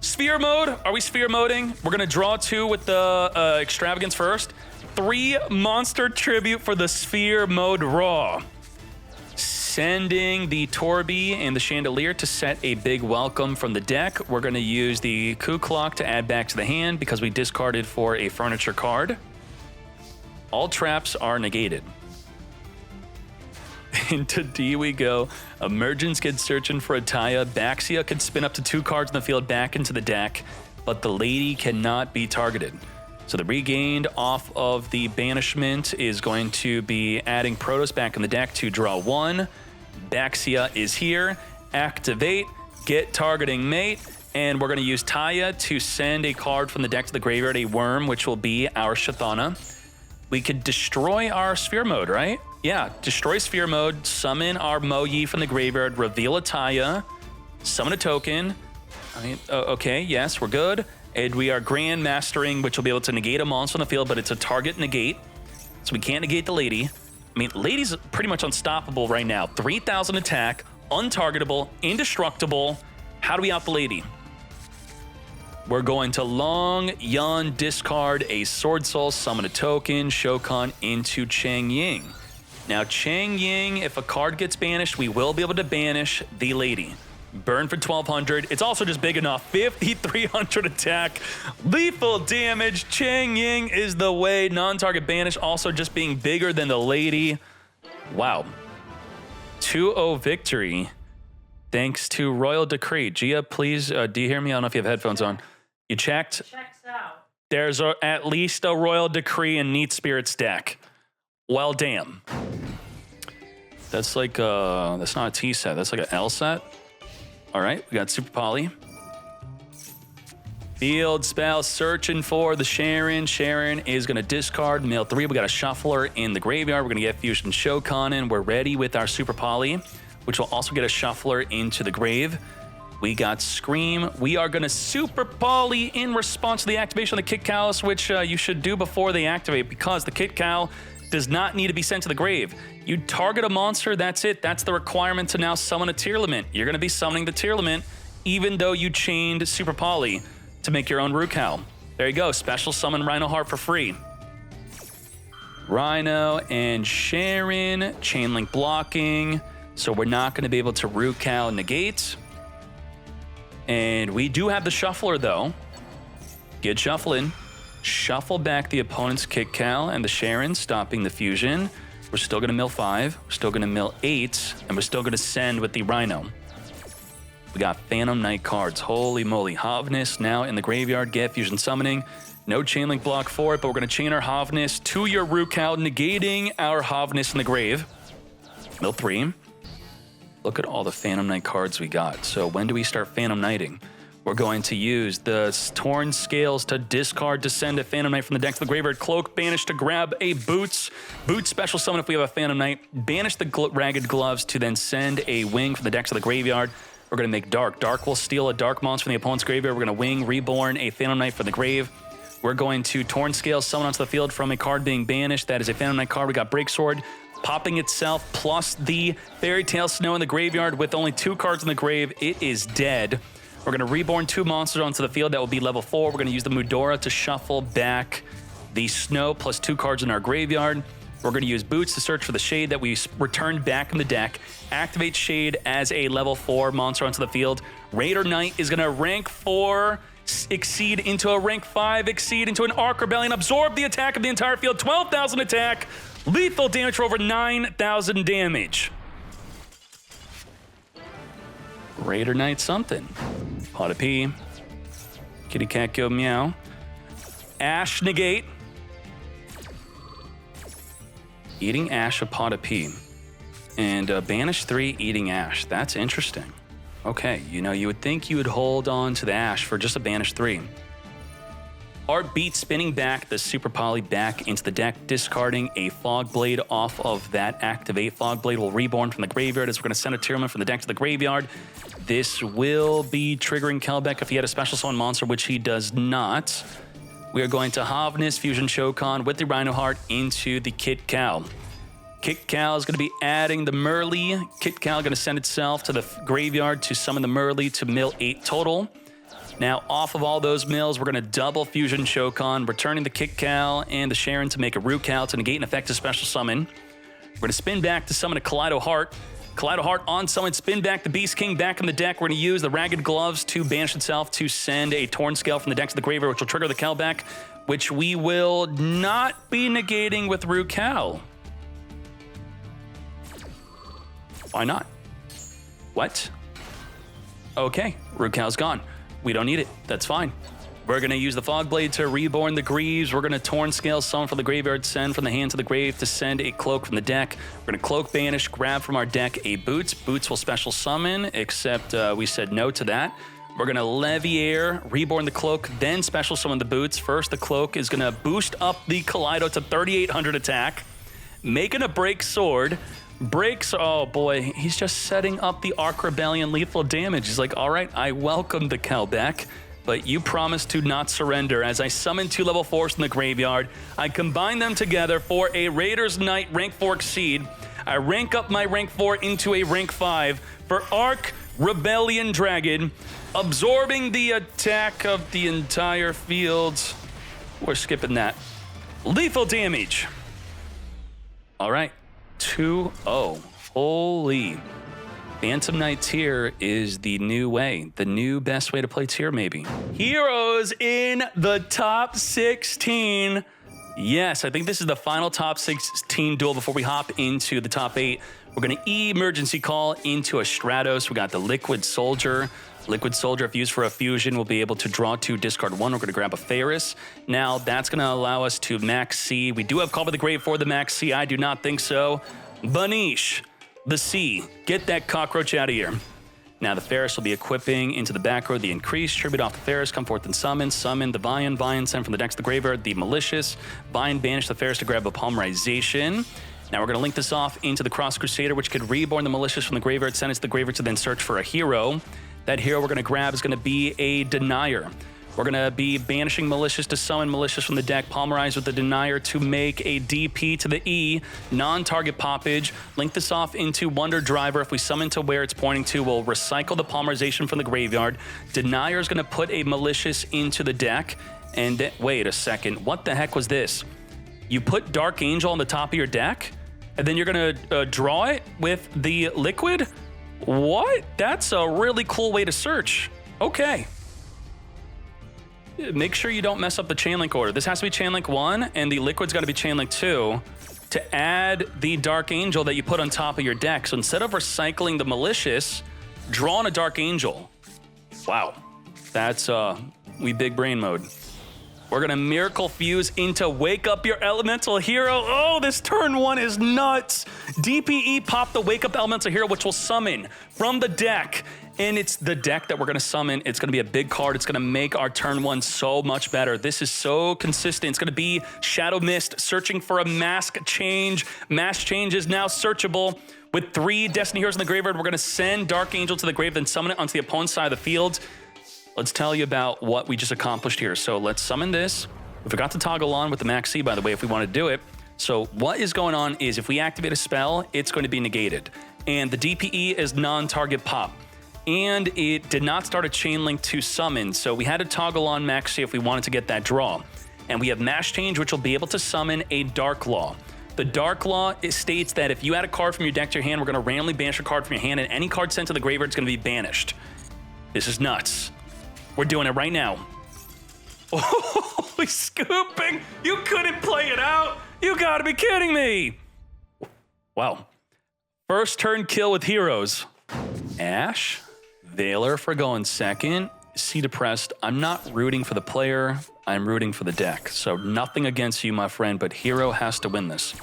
Sphere mode. Are we sphere moding? We're going to draw 2 with the Extravagance first. 3 monster tribute for the sphere mode raw. Sending the Torby and the Chandelier to set a big welcome from the deck. We're going to use the Coup Clock to add back to the hand because we discarded for a furniture card. All traps are negated. Into D we go. Emergence gets searching for a Taya. Baxia can spin up to 2 cards in the field back into the deck, but the lady cannot be targeted. So the regained off of the banishment is going to be adding Protoss back in the deck to draw 1. Baxia is here. Activate, get targeting mate, and we're going to use Taya to send a card from the deck to the graveyard, a worm, which will be our Shathana. We could destroy our Sphere Mode, right? Yeah, destroy Sphere Mode, summon our Moyi from the graveyard, reveal a Taya, summon a token. Okay, yes, we're good. And we are Grand Mastering, which will be able to negate a monster on the field, but it's a target negate, so we can't negate the lady. I mean, lady's pretty much unstoppable right now. 3,000 attack, untargetable, indestructible. How do we out the lady? We're going to Long Yun, discard a Swordsoul, summon a token, Shokan into Chang Ying. Now, Chang Ying, if a card gets banished, we will be able to banish the lady. Burn for 1,200. It's also just big enough. 5,300 attack. Lethal damage. Chang Ying is the way. Non-target banish also just being bigger than the lady. Wow. 2-0 victory. Thanks to Royal Decree. Gia, please, do you hear me? I don't know if you have headphones on. You checked? Checks out. There's at least a Royal Decree in Neat Spirits deck. Well, damn. That's like that's not a T set. That's like an L set. All right, we got Super Poly. Field spell, searching for the Sharon. Sharon is going to discard, mill 3. We got a Shuffler in the graveyard. We're going to get Fusion Shokan in. We're ready with our Super Poly, which will also get a Shuffler into the grave. We got Scream. We are going to Super Poly in response to the activation of the Kit Cows, which you should do before they activate, because the Kit Cow does not need to be sent to the grave. You target a monster, that's it. That's the requirement to now summon a Tearlament. You're going to be summoning the Tearlament, even though you chained Super Poly to make your own Rukow. There you go. Special summon Rhino Heart for free. Rhino and Sharon, Chainlink blocking. So we're not going to be able to Rukow negate. And we do have the Shuffler, though. Get shuffling. Shuffle back the opponent's Kit Cow and the Sharon, stopping the fusion. We're still going to mill 5. We're still going to mill 8. And we're still going to send with the Rhino. We got Phantom Knight cards. Holy moly. Havness now in the graveyard. Get Fusion Summoning. No Chainlink block for it, but we're going to chain our Havness to your Rukow, negating our Havness in the grave. Mill 3. Look at all the Phantom Knight cards we got. So when do we start Phantom Knighting? We're going to use the Torn Scales to discard to send a Phantom Knight from the deck to the graveyard. Cloak, banish to grab a Boots. Boots special summon if we have a Phantom Knight. Banish the Ragged Gloves to then send a Wing from the deck to the graveyard. We're going to make Dark. Dark will steal a Dark monster from the opponent's graveyard. We're going to Wing, Reborn, a Phantom Knight from the grave. We're going to Torn Scales, summon onto the field from a card being banished. That is a Phantom Knight card. We got Break Sword, popping itself, plus the Fairy Tale Snow in the graveyard with only 2 cards in the grave. It is dead. We're going to Reborn 2 monsters onto the field. That will be level 4. We're going to use the Mudora to shuffle back the Snow plus 2 cards in our graveyard. We're going to use Boots to search for the Shade that we returned back in the deck. Activate Shade as a level 4 monster onto the field. Raider Knight is going to rank 4, exceed into a rank 5, exceed into an Arc Rebellion, absorb the attack of the entire field, 12,000 attack, lethal damage for over 9,000 damage. Raider Knight something. Pot of Pee. Kitty Cat Go Meow. Ash negate. Eating Ash, a Pot of Pee. And Banish 3, Eating Ash. That's interesting. Okay, you know, you would think you would hold on to the Ash for just a Banish 3. Heartbeat, spinning back the Super Poly back into the deck, discarding a Fog Blade off of that activate. Fog Blade will Reborn from the graveyard as we're going to send a Tearlaments from the deck to the graveyard. This will be triggering Kelbeck if he had a special summon monster, which he does not. We are going to Havness, Fusion Shokan with the Rhino Heart into the Kit Cow. Kit Cow is going to be adding the Merly. Kit Cow going to send itself to the graveyard to summon the Merly to mill 8 total. Now, off of all those mills, we're going to double Fusion Shokan, returning the Kit Cow and the Sharon to make a Rukow to negate an effective special summon. We're going to spin back to summon a Kaleido Heart. Kaleido Heart on summon, spin back the Beast King back in the deck. We're going to use the Ragged Gloves to banish itself to send a Torn Scale from the deck to the graveyard, which will trigger the Cal back, which we will not be negating with Rukal. Why not? What? Okay, Rukal's gone. We don't need it. That's fine. We're going to use the Fogblade to reborn the Greaves. We're going to Torn Scale summon from the graveyard, send from the hand to the grave to send a Cloak from the deck. We're going to Cloak Banish, grab from our deck a Boots. Boots will special summon, except we said no to that. We're going to Leviair, reborn the Cloak, then special summon the Boots. First, the Cloak is going to boost up the Kaleido to 3,800 attack, making a Break Sword. Breaks, oh boy, he's just setting up the Arc Rebellion lethal damage. He's like, all right, I welcome the Cal back, but you promise to not surrender. As I summon 2 level 4s from the graveyard, I combine them together for a Raider's Knight rank 4 Exceed. I rank up my rank 4 into a rank 5 for Arc Rebellion Dragon, absorbing the attack of the entire field. We're skipping that. Lethal damage. All right, 2-0. Holy. Phantom Knight tier is the new way, the new best way to play tier maybe. Heroes in the top 16. Yes, I think this is the final top 16 duel before we hop into the top 8. We're gonna emergency call into a Stratos. We got the Liquid Soldier. Liquid Soldier, if used for a fusion, will be able to draw 2, discard 1. We're gonna grab a Ferris. Now that's gonna allow us to max C. We do have Call by the Grave for the max C. I do not think so. Banish. The C, get that cockroach out of here. Now the Ferris will be equipping into the back row the increase, tribute off the Ferris, come forth and summon the Vian, send from the deck to the graveyard, the Malicious, Vian banish the Ferris to grab a Polymerization. Now we're gonna link this off into the Cross Crusader, which could reborn the Malicious from the graveyard, send it to the graveyard to then search for a hero. That hero we're gonna grab is gonna be a Denier. We're gonna be banishing Malicious to summon Malicious from the deck, polymerize with the Denier to make a DP to the E, non-target poppage, link this off into Wonder Driver. If we summon to where it's pointing to, we'll recycle the polymerization from the graveyard. Denier is gonna put a Malicious into the deck, and wait a second, what the heck was this? You put Dark Angel on the top of your deck, and then you're gonna draw it with the Liquid? What? That's a really cool way to search. Okay. Make sure you don't mess up the chain link order. This has to be chain link 1, and the Liquid's got to be chain link 2 to add the Dark Angel that you put on top of your deck. So instead of recycling the Malicious, draw on a Dark Angel. Wow, that's we big brain mode. We're gonna Miracle Fuse into Wake Up Your Elemental Hero. Oh, this turn 1 is nuts. DPE pop the Wake Up Elemental Hero, which will summon from the deck. And it's the deck that we're gonna summon. It's gonna be a big card. It's gonna make our turn 1 so much better. This is so consistent. It's gonna be Shadow Mist, searching for a Mask Change. Mask Change is now searchable. With 3 Destiny Heroes in the graveyard, we're gonna send Dark Angel to the grave, then summon it onto the opponent's side of the field. Let's tell you about what we just accomplished here. So let's summon this. We forgot to toggle on with the Max C, by the way, if we want to do it. So what is going on is if we activate a spell, it's going to be negated. And the DPE is non-target pop. And it did not start a chain link to summon, so we had to toggle on Max C if we wanted to get that draw. And we have Mash Change, which will be able to summon a Dark Law. The Dark Law states that if you add a card from your deck to your hand, we're going to randomly banish a card from your hand, and any card sent to the graveyard is going to be banished. This is nuts. We're doing it right now. Holy scooping! You couldn't play it out! You gotta be kidding me! Wow. First turn kill with heroes. Ash, Veiler for going second. C depressed. I'm not rooting for the player. I'm rooting for the deck. So nothing against you, my friend, but hero has to win this.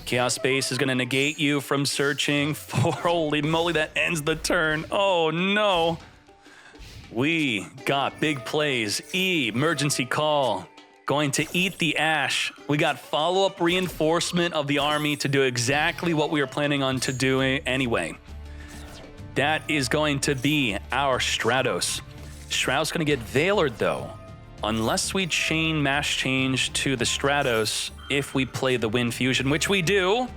Chaos Space is gonna negate you from searching for... Holy moly, that ends the turn. Oh no. We got big plays. Emergency call. Going to eat the Ash. We got follow-up reinforcement of the army to do exactly what we were planning on to do anyway. That is going to be our Stratos. Stratos going to get Veilered though. Unless we chain Mash Change to the Stratos if we play the Wind Fusion, which we do.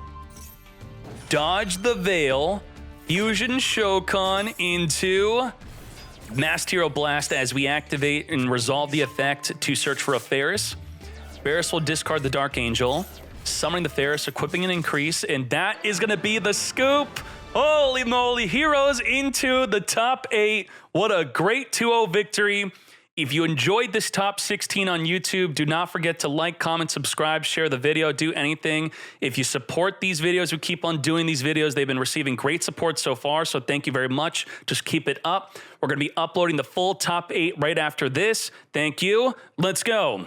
Dodge the Veil. Fusion Shokan into... Masked Hero Blast as we activate and resolve the effect to search for a Ferris. Ferris will discard the Dark Angel, summoning the Ferris, equipping an increase, and that is going to be the scoop. Holy moly, Heroes into the top 8. What a great 2-0 victory. If you enjoyed this top 16 on YouTube, do not forget to like, comment, subscribe, share the video, do anything. If you support these videos, we keep on doing these videos. They've been receiving great support so far, so thank you very much. Just keep it up. We're going to be uploading the full top 8 right after this. Thank you. Let's go.